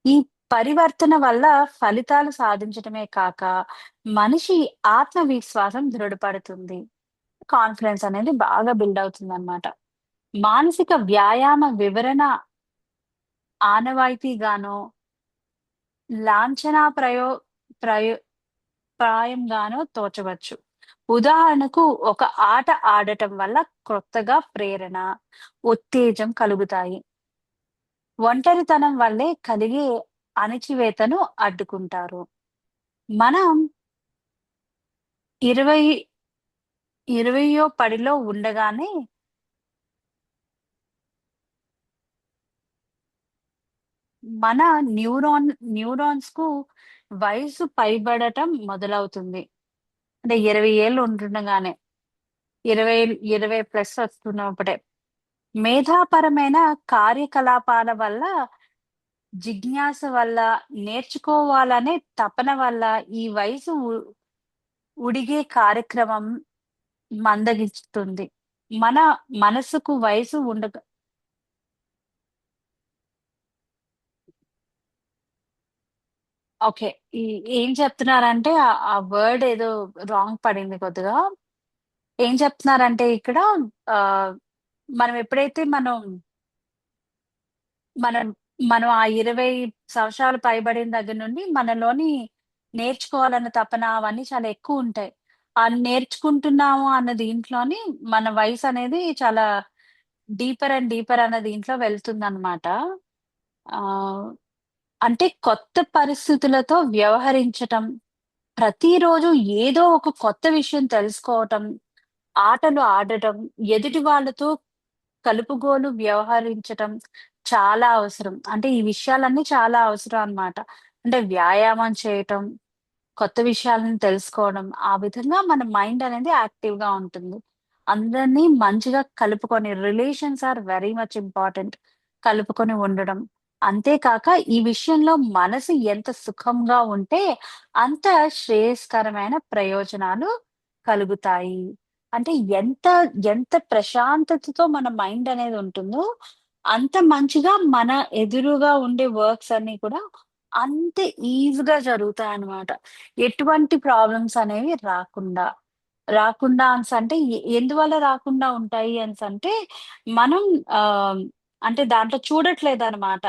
ఈ పరివర్తన వల్ల ఫలితాలు సాధించటమే కాక, మనిషి ఆత్మవిశ్వాసం దృఢపడుతుంది. కాన్ఫిడెన్స్ అనేది బాగా బిల్డ్ అవుతుందనమాట. మానసిక వ్యాయామ వివరణ ఆనవాయితీగానో, లాంఛనప్రాయో ప్రయో ప్రాయంగానో తోచవచ్చు. ఉదాహరణకు ఒక ఆట ఆడటం వల్ల కొత్తగా ప్రేరణ, ఉత్తేజం కలుగుతాయి. ఒంటరితనం వల్లే కలిగే అణచివేతను అడ్డుకుంటారు. మనం 20, 20యో పడిలో ఉండగానే మన న్యూరాన్స్‌కు వయసు పైబడటం మొదలవుతుంది. అంటే 20 ఏళ్ళు ఉంటుండగానే 20, 20 ప్లస్ వస్తున్నప్పుడే. మేధాపరమైన కార్యకలాపాల వల్ల, జిజ్ఞాస వల్ల, నేర్చుకోవాలనే తపన వల్ల ఈ వయసు ఉడిగే కార్యక్రమం మందగిస్తుంది. మన మనసుకు వయసు ఉండక ఓకే. ఈ ఏం చెప్తున్నారంటే ఆ వర్డ్ ఏదో రాంగ్ పడింది కొద్దిగా. ఏం చెప్తున్నారంటే ఇక్కడ ఆహ్, మనం ఎప్పుడైతే మనం మనం ఆ 20 సంవత్సరాలు పైబడిన దగ్గర నుండి మనలోని నేర్చుకోవాలన్న తపన అవన్నీ చాలా ఎక్కువుంటాయి. నేర్చుకుంటున్నాము అన్న దీంట్లోని మన వయసనేది చాలా డీపర్ అండ్ డీపర్ అన్న దీంట్లో వెళ్తుందనమాట. ఆహ్, అంటే కొత్త పరిస్థితులతో వ్యవహరించటం, ప్రతిరోజు ఏదో ఒక కొత్త విషయం తెలుసుకోవటం, ఆటలు ఆడటం, ఎదుటి వాళ్ళతో కలుపుగోలు వ్యవహరించటం చాలా అవసరం. అంటే ఈ విషయాలన్నీ చాలా అవసరం అన్నమాట. అంటే వ్యాయామం చేయటం, కొత్త విషయాలను తెలుసుకోవడం. ఆ విధంగా మన మైండ్ అనేది యాక్టివ్‌గా ఉంటుంది. అందరిని మంచిగా కలుపుకొని relations are very much important. కలుపుకొని ఉండడం. అంతే కాక ఈ విషయంలో మనసు ఎంత సుఖంగా ఉంటే అంత శ్రేయస్కరమైన ప్రయోజనాలు కలుగుతాయి. అంటే ఎంత, ఎంత ప్రశాంతతతో మన మైండ్ అనేది ఉంటుందో, అంత మంచిగా మన ఎదురుగా ఉండే వర్క్స్ అన్నీ కూడా అంతే ఈజీగా జరుగుతాయన్నమాట. ఎటువంటి ప్రాబ్లమ్స్ అనేవి రాకుండా. రాకుండా అనేసంటే ఎందువల్ల రాకుండా ఉంటాయి అనేసంటే, మనం ఆహ్, అంటే దాంట్లో చూడట్లేదనమాట.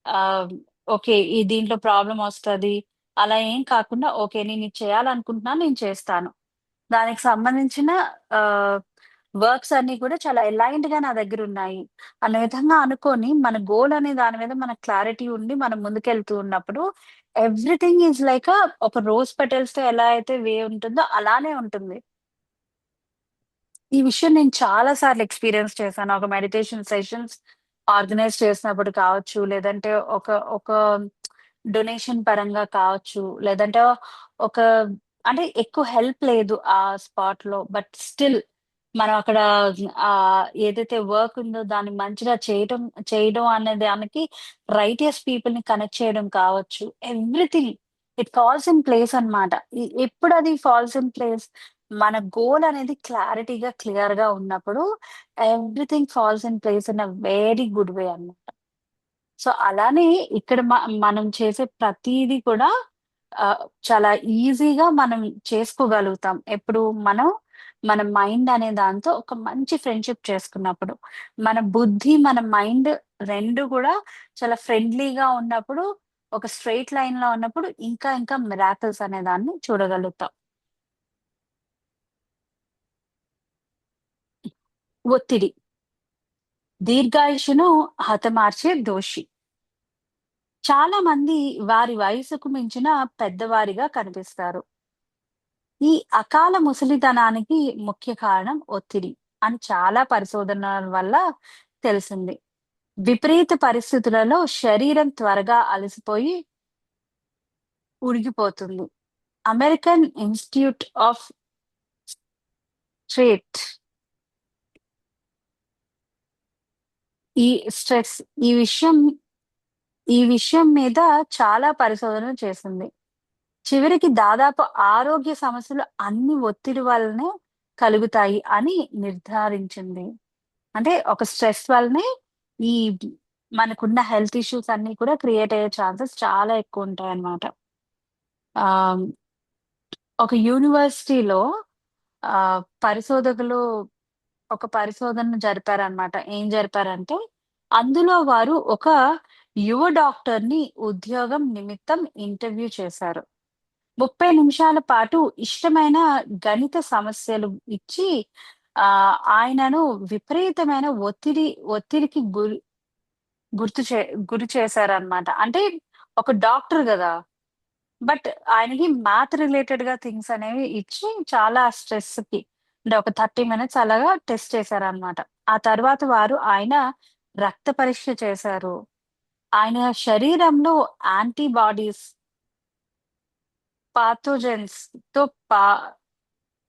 ఆహ్, ఓకే. దీంట్లో ప్రాబ్లమొస్తది. అలా ఏం కాకుండా ఓకే. నేనిది చేయాలనుకుంటున్నాను. నేను చేస్తాను. దానికి సంబంధించిన ఆహ్, వర్క్స్ అన్నీ కూడా చాలా అలైన్డ్‌గా నా దగ్గరున్నాయి. అన్న విధంగా అనుకోని మన గోల్ అనే దాని మీద మనకు క్లారిటీ ఉండి మనం ముందుకెళ్తూ ఉన్నప్పుడు ఎవ్రీథింగ్ ఈస్ లైక్ ఒక రోజ్ పెటల్స్‌తో ఎలా అయితే వే ఉంటుందో అలానే ఉంటుంది. ఈ విషయం నేను చాలా సార్లు ఎక్స్‌పీరియన్స్ చేశాను. ఒక మెడిటేషన్ సెషన్స్ ఆర్గనైజ్ చేసినప్పుడు కావచ్చు, లేదంటే ఒక ఒక డొనేషన్ పరంగా కావచ్చు, లేదంటే ఒక అంటే ఎక్కువ హెల్ప్ లేదు ఆ స్పాట్‌లో. బట్ స్టిల్ మనం అక్కడ ఏదైతే వర్క్ ఉందో దాన్ని మంచిగా చేయడం అనే దానికి రైటియస్ పీపుల్‌ని కనెక్ట్ చేయడం కావచ్చు. Everything it falls in place అన్నమాట. ఎప్పుడది ఫాల్స్ ఇన్ ప్లేస్ మన గోల్ అనేది క్లియర్‌గా ఉన్నప్పుడు everything falls in place in a very good way అన్నమాట. సో, అలానే ఇక్కడ మనం చేసే ప్రతీది కూడా చాలా ఈజీగా మనం చేసుకోగలుగుతాం. ఎప్పుడు మనం మన మైండ్ అనే దాంతో ఒక మంచి ఫ్రెండ్‌షిప్ చేసుకున్నప్పుడు. మన బుద్ధి, మన మైండ్ 2 కూడా చాలా ఫ్రెండ్లీగా ఉన్నప్పుడు, ఒక స్ట్రెయిట్ లైన్‌లో ఉన్నప్పుడు ఇంకా మిరాకిల్స్ అనే దాన్ని చూడగలుగుతాం. ఒత్తిడి. దీర్ఘాయుషును హతమార్చే దోషి. చాలా మంది వారి వయసుకు మించిన పెద్దవారిగా కనిపిస్తారు. ఈ అకాల ముసలితనానికి ముఖ్య కారణం ఒత్తిడి అని చాలా పరిశోధనల వల్ల తెలిసింది. విపరీత పరిస్థితులలో శరీరం త్వరగా అలసిపోయి ఉడికిపోతుంది. అమెరికన్ ఇన్‌స్టిట్యూట్ ఆఫ్ స్ట్రెయిట్ ఈ స్ట్రెస్ ఈ విషయం ఈ విషయం మీద చాలా పరిశోధనలు చేసింది. చివరికి దాదాపు ఆరోగ్య సమస్యలు అన్ని ఒత్తిడి వల్లనే కలుగుతాయి అని నిర్ధారించింది. అంటే ఒక స్ట్రెస్ వల్లనే ఈ మనకున్న హెల్త్ ఇష్యూస్ అన్నీ కూడా క్రియేట్ అయ్యే ఛాన్సెస్ చాలా ఎక్కువుంటాయన్నమాట. ఆహ్, ఒక యూనివర్సిటీలో పరిశోధకులు ఒక పరిశోధన జరిపారన్నమాట. ఏం జరిపారంటే, అందులో వారు ఒక యువ డాక్టర్‌ని ఉద్యోగం నిమిత్తం ఇంటర్వ్యూ చేశారు. 30 నిమిషాల పాటు ఇష్టమైన గణిత సమస్యలు ఇచ్చి ఆయనను విపరీతమైన ఒత్తిడికి గుర్తు చే గురి చేశారనమాట. అంటే ఒక డాక్టర్ గదా! బట్ ఆయనకి మ్యాథ్ రిలేటెడ్‌గా థింగ్స్ అనేవి ఇచ్చి చాలా స్ట్రెస్‌కి అంటే ఒక 30 మినిట్స్ అలాగా టెస్ట్ చేశారనమాట. ఆ తర్వాత వారు ఆయన రక్త పరీక్ష చేశారు. ఆయన శరీరంలో యాంటీబాడీస్, పాథోజన్స్ పా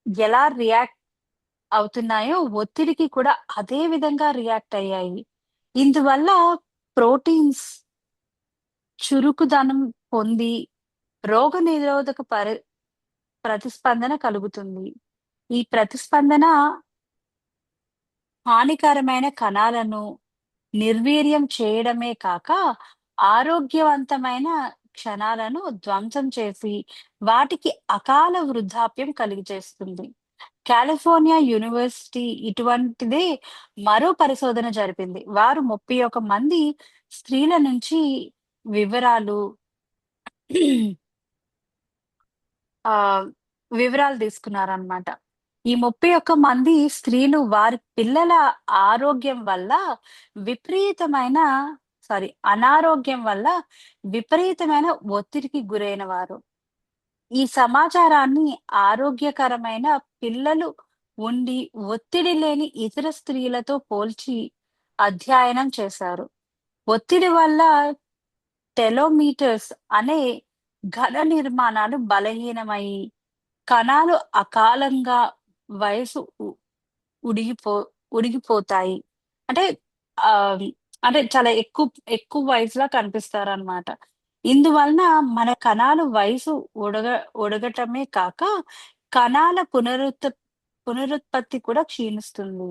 ఎలా రియాక్ట్ అవుతున్నాయో ఒత్తిడికి కూడా అదే విధంగా రియాక్ట్ అయ్యాయి. ఇందువల్ల ప్రోటీన్స్ చురుకుదనం పొంది రోగనిరోధక ప్రతిస్పందన కలుగుతుంది. ఈ ప్రతిస్పందన హానికరమైన కణాలను నిర్వీర్యం చేయడమే కాక, ఆరోగ్యవంతమైన క్షణాలను ధ్వంసం చేసి, వాటికి అకాల వృద్ధాప్యం కలుగజేస్తుంది. కాలిఫోర్నియా యూనివర్సిటీ ఇటువంటిదే మరో పరిశోధన జరిపింది. వారు 31 మంది స్త్రీల నుంచి వివరాలు ఆహ్, వివరాలు తీసుకున్నారనమాట. ఈ 31 మంది స్త్రీలు వారి పిల్లల ఆరోగ్యం వల్ల విపరీతమైన అనారోగ్యం వల్ల విపరీతమైన ఒత్తిడికి గురైన వారు. ఈ సమాచారాన్ని ఆరోగ్యకరమైన పిల్లలు ఉండి ఒత్తిడి లేని ఇతర స్త్రీలతో పోల్చి అధ్యయనం చేశారు. ఒత్తిడి వల్ల టెలోమీటర్స్ అనే ఘన నిర్మాణాలు బలహీనమయ్యి, కణాలు అకాలంగా వయసు ఉడిగిపో ఉడిగిపోతాయి. అంటే ఆహ్, అంటే చాలా ఎక్కువ వయసులా కనిపిస్తారనమాట. ఇందువలన మన కణాలు వయసు ఉడగ ఉడగటమే కాక, కణాల పునరుత్పత్తి కూడా క్షీణిస్తుంది.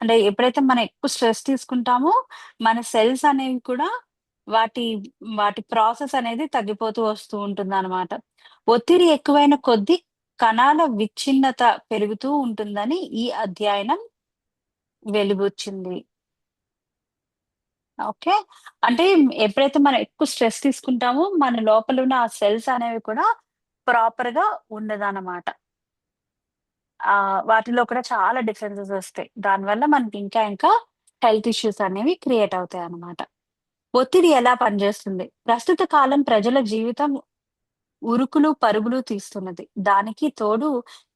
అంటే ఎప్పుడైతే మనం ఎక్కువ స్ట్రెస్ తీసుకుంటామో, మన సెల్స్ అనేవి కూడా వాటి వాటి ప్రాసెస్ అనేది తగ్గిపోతూ వస్తూ ఉంటుందనమాట. ఒత్తిడి ఎక్కువైన కొద్దీ కణాల విచ్ఛిన్నత పెరుగుతూ ఉంటుందని ఈ అధ్యయనం వెలిబుచ్చింది. ఓకే. అంటే ఎప్పుడైతే మనం ఎక్కువ స్ట్రెస్ తీసుకుంటామో, మన లోపలున్న ఆ సెల్స్ అనేవి కూడా ప్రాపర్‌గా ఉండదనమాట. వాటిలో కూడా చాలా డిఫరెన్సెస్ ఒస్తాయి. దానివల్ల మనకి ఇంకా హెల్త్ ఇష్యూస్ అనేవి క్రియేట్ అవుతాయన్నమాట. ఒత్తిడి ఎలా పనిచేస్తుంది? ప్రస్తుత కాలం ప్రజల జీవితం ఉరుకులు, పరుగులు తీస్తున్నది. దానికి తోడు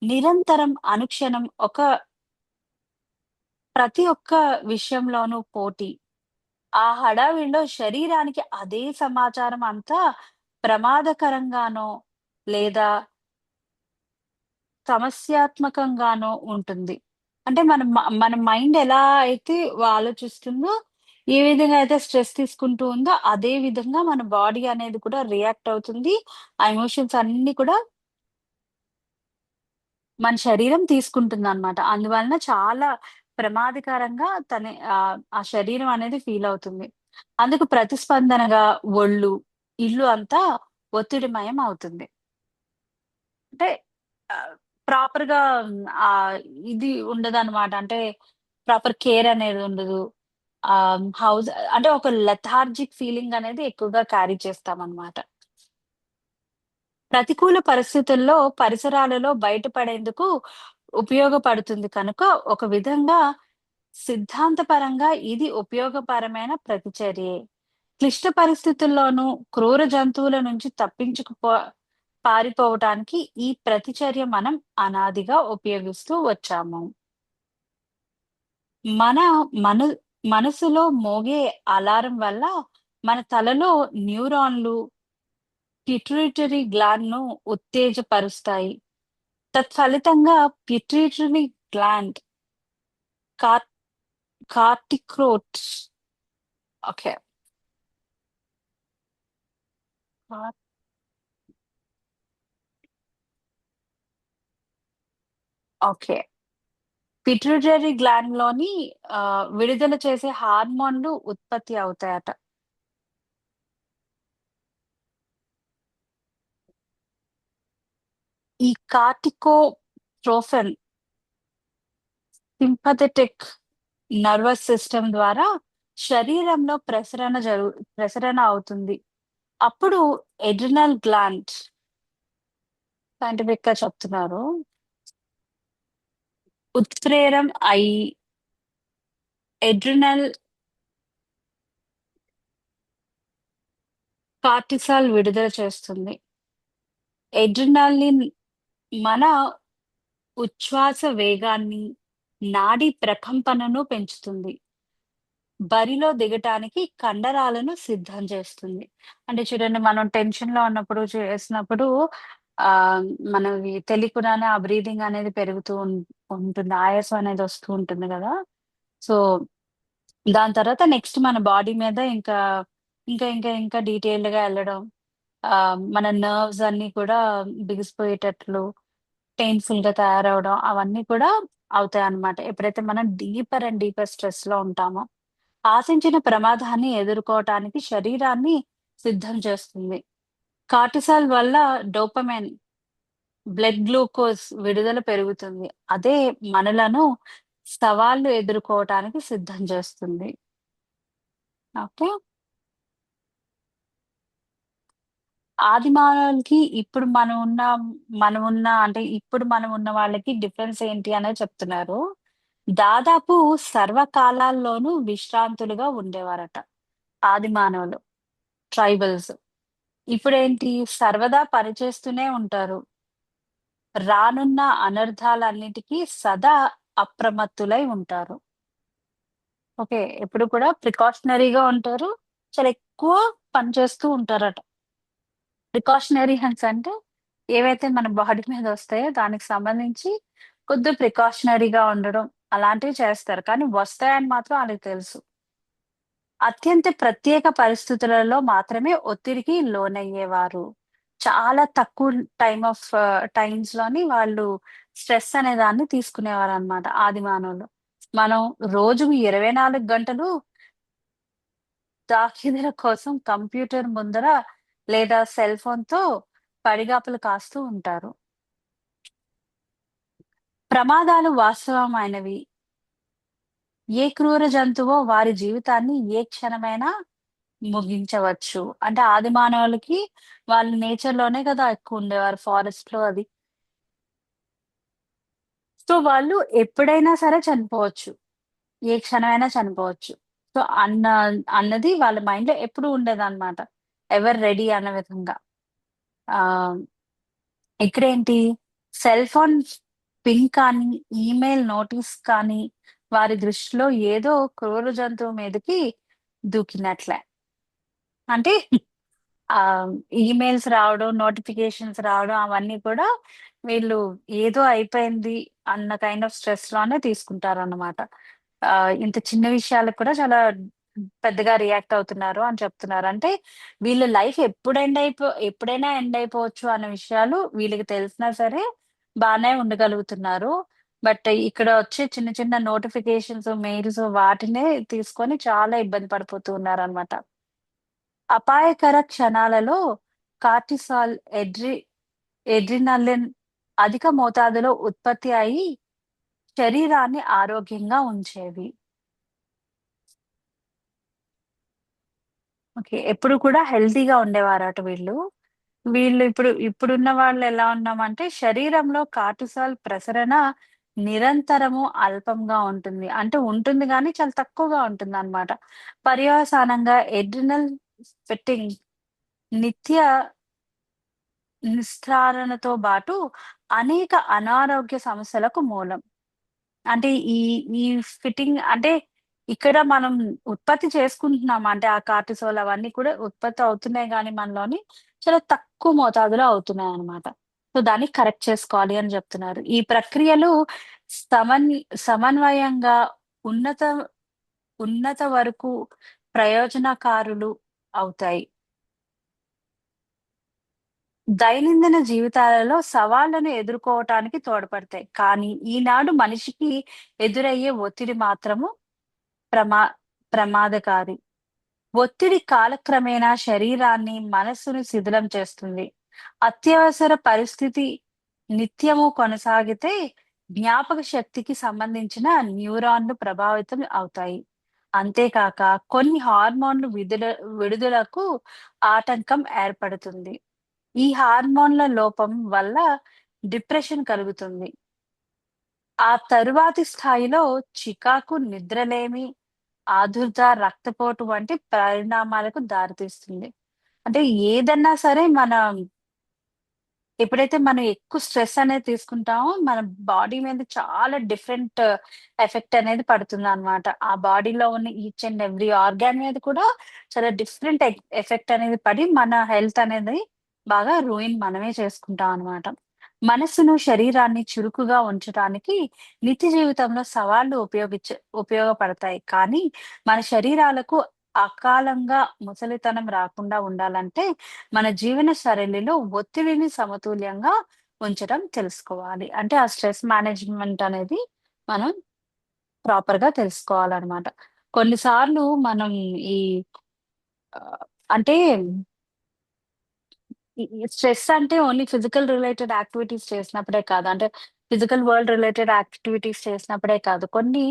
నిరంతరం అనుక్షణం ప్రతి ఒక్క విషయంలోనూ పోటీ. ఆ హడావిడిలో శరీరానికి అదే సమాచారం అంతా ప్రమాదకరంగానో, లేదా సమస్యాత్మకంగానో ఉంటుంది. అంటే మన మైండ్ ఎలా అయితే ఆలోచిస్తుందో, ఏ విధంగా అయితే స్ట్రెస్ తీసుకుంటూ ఉందో, అదే విధంగా మన బాడీ అనేది కూడా రియాక్ట్ అవుతుంది. ఆ ఎమోషన్స్ అన్నీ కూడా మన శరీరం తీసుకుంటుందనమాట. అందువలన చాలా ప్రమాదకరంగా ఆ శరీరం అనేది ఫీల్ అవుతుంది. అందుకు ప్రతిస్పందనగా ఒళ్ళు, ఇల్లు అంతా ఒత్తిడిమయం అవుతుంది. అంటే ఆహ్, ప్రాపర్‌గా ఇది ఉండదనమాట. అంటే ప్రాపర్ కేర్ అనేది ఉండదు. హౌస్ అంటే ఒక లెథార్జిక్ ఫీలింగ్ అనేది ఎక్కువగా క్యారీ చేస్తామనమాట. ప్రతికూల పరిస్థితుల్లో పరిసరాలలో బయటపడేందుకు ఉపయోగపడుతుంది కనుక, ఒక విధంగా సిద్ధాంతపరంగా ఇది ఉపయోగపరమైన ప్రతిచర్యే. క్లిష్ట పరిస్థితుల్లోనూ క్రూర జంతువుల నుంచి పారిపోవటానికి ఈ ప్రతిచర్య మనం అనాదిగా ఉపయోగిస్తూ వచ్చాము. మన మను మనసులో మోగే అలారం వల్ల మన తలలో న్యూరాన్లు పిట్యూటరీ గ్లాండ్‌ను ఉత్తేజపరుస్తాయి. తత్ఫలితంగా పిట్యూటరీ గ్లాండ్ కార్ కార్టిక్రోట్స్ ఓకే. కార్ ఓకే. పిట్యూటరీ గ్లాండ్‌లోని విడుదల చేసే హార్మోన్‌లు ఉత్పత్తి అవుతాయట. ఈ కార్టికోట్రోఫిన్ సింపథెటిక్ నర్వస్ సిస్టమ్ ద్వారా శరీరంలో ప్రసరణ అవుతుంది. అప్పుడు ఎడ్రినల్ గ్లాండ్ సైంటిఫిక్‌గా చెప్తున్నారు. ఉత్ప్రేరణ అయి ఎడ్రినల్ కార్టిసాల్ విడుదల చేస్తుంది. ఎడ్రినాలిన్ మన ఉచ్ఛ్వాస వేగాన్ని, నాడీ ప్రకంపనను పెంచుతుంది. బరిలో దిగటానికి కండరాలను సిద్ధం చేస్తుంది. అంటే చూడండి మనం టెన్షన్‌లో ఉన్నప్పుడు చేసినప్పుడు మనకి తెలియకుండానే ఆ బ్రీతింగ్ అనేది పెరుగుతూ ఉంటుంది. ఆయాసం అనేది వస్తూ ఉంటుంది గదా! సో, దాని తర్వాత నెక్స్ట్ మన బాడీ మీద ఇంకా డీటెయిల్డ్‌గా ఎళ్ళడం. మన నర్వ్స్ అన్నీ కూడా బిగిసిపోయేటట్లు పెయిన్‌ఫుల్‌గా తయారవ్వడం అవన్నీ కూడా అవుతాయన్నమాట. ఎప్పుడైతే మనం డీపర్ అండ్ డీపర్ స్ట్రెస్‌లో ఉంటామో. ఆశించిన ప్రమాదాన్ని ఎదుర్కోవటానికి శరీరాన్ని సిద్ధం చేస్తుంది. కార్టిసాల్ వల్ల డోపమైన్, బ్లడ్ గ్లూకోజ్ విడుదల పెరుగుతుంది. అదే మనలను సవాళ్లు ఎదుర్కోవటానికి సిద్ధం చేస్తుంది. ఓకే. ఆది మానవులకి ఇప్పుడు మనం ఉన్న వాళ్ళకి డిఫరెన్స్ ఏంటి అనేది చెప్తున్నారు. దాదాపు సర్వకాలాల్లోనూ విశ్రాంతులుగా ఉండేవారట. ఆది మానవులు, ట్రైబల్స్. ఇప్పుడేంటి సర్వదా పనిచేస్తూనే ఉంటారు. రానున్న అనర్థాలన్నిటికి సదా అప్రమత్తులై ఉంటారు. ఓకే. ఎప్పుడు కూడా ప్రికాషనరీగా ఉంటారు. చాలా ఎక్కువ పని చేస్తూ ఉంటారట. ప్రికాషనరీ హెల్త్ అంటే ఏవైతే మన బాడీ మీద వస్తాయో దానికి సంబంధించి కొద్దిగా ప్రికాషనరీగా ఉండడం అలాంటివి చేస్తారు. కానీ వస్తాయని మాత్రం ఆళ్ళకి తెలుసు. అత్యంత ప్రత్యేక పరిస్థితులలో మాత్రమే ఒత్తిడికి లోనయ్యేవారు. చాలా తక్కువ టైమ్స్‌లోని వాళ్ళు స్ట్రెస్ అనే దాన్ని తీసుకునేవారనమాట ఆది మానవులు. మనం రోజుకి 24 గంటలు తాకిదుల కోసం కంప్యూటర్ ముందర లేదా సెల్ ఫోన్‌తో పడిగాపులు కాస్తూ ఉంటారు. ప్రమాదాలు వాస్తవమైనవి. ఏ క్రూర జంతువో వారి జీవితాన్ని ఏ క్షణమైనా ముగించవచ్చు. అంటే ఆది మానవులకి వాళ్ళు నేచర్‌లోనే కదా ఎక్కువుండేవారు. ఫారెస్ట్‌లో అది. సో, వాళ్ళు ఎప్పుడైనా సరే చనిపోవచ్చు. ఏ క్షణమైనా చనిపోవచ్చు. సో, అన్నది వాళ్ళ మైండ్‌లో ఎప్పుడూ ఉండేదనమాట. ఎవర్ రెడీ అన్న విధంగా. ఆహ్, ఇక్కడేంటి సెల్ ఫోన్ పింగ్ కానీ, ఈమెయిల్ నోటీస్ కానీ వారి దృష్టిలో ఏదో క్రూర జంతువు మీదకి దూకినట్లే. అంటే ఆహ్, ఈమెయిల్స్ రావడం, నోటిఫికేషన్స్ రావడం అవన్నీ కూడా వీళ్ళు ఏదో అయిపోయింది అన్న కైండ్ ఆఫ్ స్ట్రెస్‌లోనే తీసుకుంటారన్నమాట. ఇంత చిన్న విషయాలకు కూడా చాలా పెద్దగా రియాక్ట్ అవుతున్నారు అని చెప్తున్నారు. అంటే వీళ్ళ లైఫ్ ఎప్పుడైనా ఎండ్ అయిపోవచ్చు అన్న విషయాలు వీళ్ళకి తెలిసినా సరే బానే ఉండగలుగుతున్నారు. బట్ ఇక్కడ వచ్చే చిన్న చిన్న నోటిఫికేషన్స్, మెయిల్స్ వాటినే తీసుకొని చాలా ఇబ్బంది పడిపోతూ ఉన్నారన్నమాట. అపాయకర క్షణాలలో కార్టిసాల్, ఎడ్రినలిన్ అధిక మోతాదులో ఉత్పత్తి అయి శరీరాన్ని ఆరోగ్యంగా ఉంచేవి. ఓకే. ఎప్పుడు కూడా హెల్తీగా ఉండేవారట వీళ్ళు. వీళ్ళు ఇప్పుడున్న వాళ్ళు ఎలా ఉన్నామంటే శరీరంలో కార్టిసాల్ ప్రసరణ నిరంతరము అల్పంగా ఉంటుంది. అంటే ఉంటుంది గానీ చాలా తక్కువగా ఉంటుందన్నమాట. పర్యవసానంగా ఎడ్రినల్ ఫిట్టింగ్ నిత్య నిస్త్రారణతో బాటు అనేక అనారోగ్య సమస్యలకు మూలం. అంటే ఈ ఈ ఫిట్టింగ్ అంటే ఇక్కడ మనం ఉత్పత్తి చేసుకుంటున్నాం. అంటే ఆ కార్టిసోల్ అవన్నీ కూడా ఉత్పత్తి అవుతున్నాయి గానీ మనలోని చాలా తక్కువ మోతాదులో అవుతున్నాయన్నమాట. సో, దాన్ని కరెక్ట్ చేసుకోవాలి అని జెప్తున్నారు. ఈ ప్రక్రియలు సమన్ సమన్వయంగా ఉన్నత ఉన్నత వరకు ప్రయోజనకారులు అవుతాయి. దైనందిన జీవితాలలో సవాళ్లను ఎదుర్కోవటానికి తోడ్పడతాయి. కానీ ఈనాడు మనిషికి ఎదురయ్యే ఒత్తిడి మాత్రము ప్రమా ప్రమాదకారి. ఒత్తిడి కాలక్రమేణా శరీరాన్ని, మనస్సును శిథిలం చేస్తుంది. అత్యవసర పరిస్థితి నిత్యము కొనసాగితే జ్ఞాపక శక్తికి సంబంధించిన న్యూరాన్లు ప్రభావితం అవుతాయి. అంతేకాక కొన్ని హార్మోన్లు విడుదలకు ఆటంకం ఏర్పడుతుంది. ఈ హార్మోన్ల లోపం వల్ల డిప్రెషన్ కలుగుతుంది. ఆ తరువాతి స్థాయిలో చికాకు, నిద్రలేమి, ఆదుర్ద, రక్తపోటు వంటి పరిణామాలకు దారితీస్తుంది. అంటే ఏదన్నా సరే ఎప్పుడైతే మనం ఎక్కువ స్ట్రెస్ అనేది తీసుకుంటామో, మన బాడీ మీద చాలా డిఫరెంట్ ఎఫెక్ట్ అనేది పడుతుందనమాట. ఆ బాడీలో ఉన్న ఈచ్ అండ్ ఎవ్రీ ఆర్గాన్ మీద కూడా చాలా డిఫరెంట్ ఎఫెక్ట్ అనేది పడి, మన హెల్త్ అనేది బాగా మనమే చేసుకుంటాం అనమాట. మనస్సును, శరీరాన్ని చురుకుగా ఉంచటానికి నిత్య జీవితంలో సవాళ్లు ఉపయోగపడతాయి. కానీ మన శరీరాలకు అకాలంగా ముసలితనం రాకుండా ఉండాలంటే మన జీవన శైలిలో ఒత్తిడిని సమతుల్యంగా ఉంచడం తెలుసుకోవాలి. అంటే ఆ స్ట్రెస్ మేనేజ్‌మెంట్ అనేది మనం ప్రాపర్‌గా తెలుసుకోవాలనమాట. కొన్నిసార్లు మనం ఈ అంటే ఈ స్ట్రెస్ అంటే ఓన్లీ ఫిజికల్ రిలేటెడ్ యాక్టివిటీస్ చేసినప్పుడే కాదు. అంటే ఫిజికల్ వరల్డ్ రిలేటెడ్ యాక్టివిటీస్ చేసినప్పుడే కాదు. కొన్ని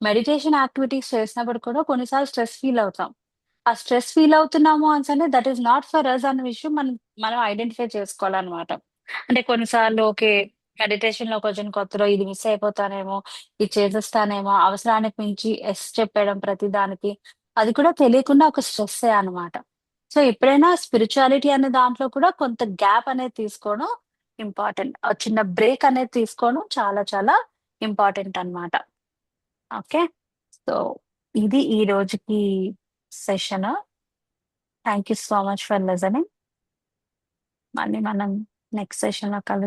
మెడిటేషన్ యాక్టివిటీస్ చేసినప్పుడు కూడా కొన్నిసార్లు స్ట్రెస్ ఫీల్ అవుతాం. ఆ స్ట్రెస్ ఫీల్ అవుతున్నాము అనేసని that is not for us అన్న విషయం మనం ఐడెంటిఫై చేసుకోవాలనమాట. అంటే కొన్నిసార్లు ఓకే. మెడిటేషన్‌లో కొంచెం కొత్తలో ఇది మిస్ అయిపోతానేమో, ఇది చేసేస్తానేమో, అవసరానికి మించి యెస్ చెప్పేయడం ప్రతి దానికి. అది కూడా తెలియకుండా ఒక స్ట్రెస్సే అనమాట. సో, ఎప్పుడైనా స్పిరిచువాలిటీ అనే దాంట్లో కూడా కొంత గ్యాప్ అనేది తీసుకోవడం ఇంపార్టెంట్. చిన్న బ్రేక్ అనేది తీసుకోవడం చాలా చాలా ఇంపార్టెంట్ అనమాట. ఓకే. సో, ఇది ఈ రోజుకి session. Thank you so much for listening. మళ్ళీ మనం నెక్స్ట్ సెషన్‌లో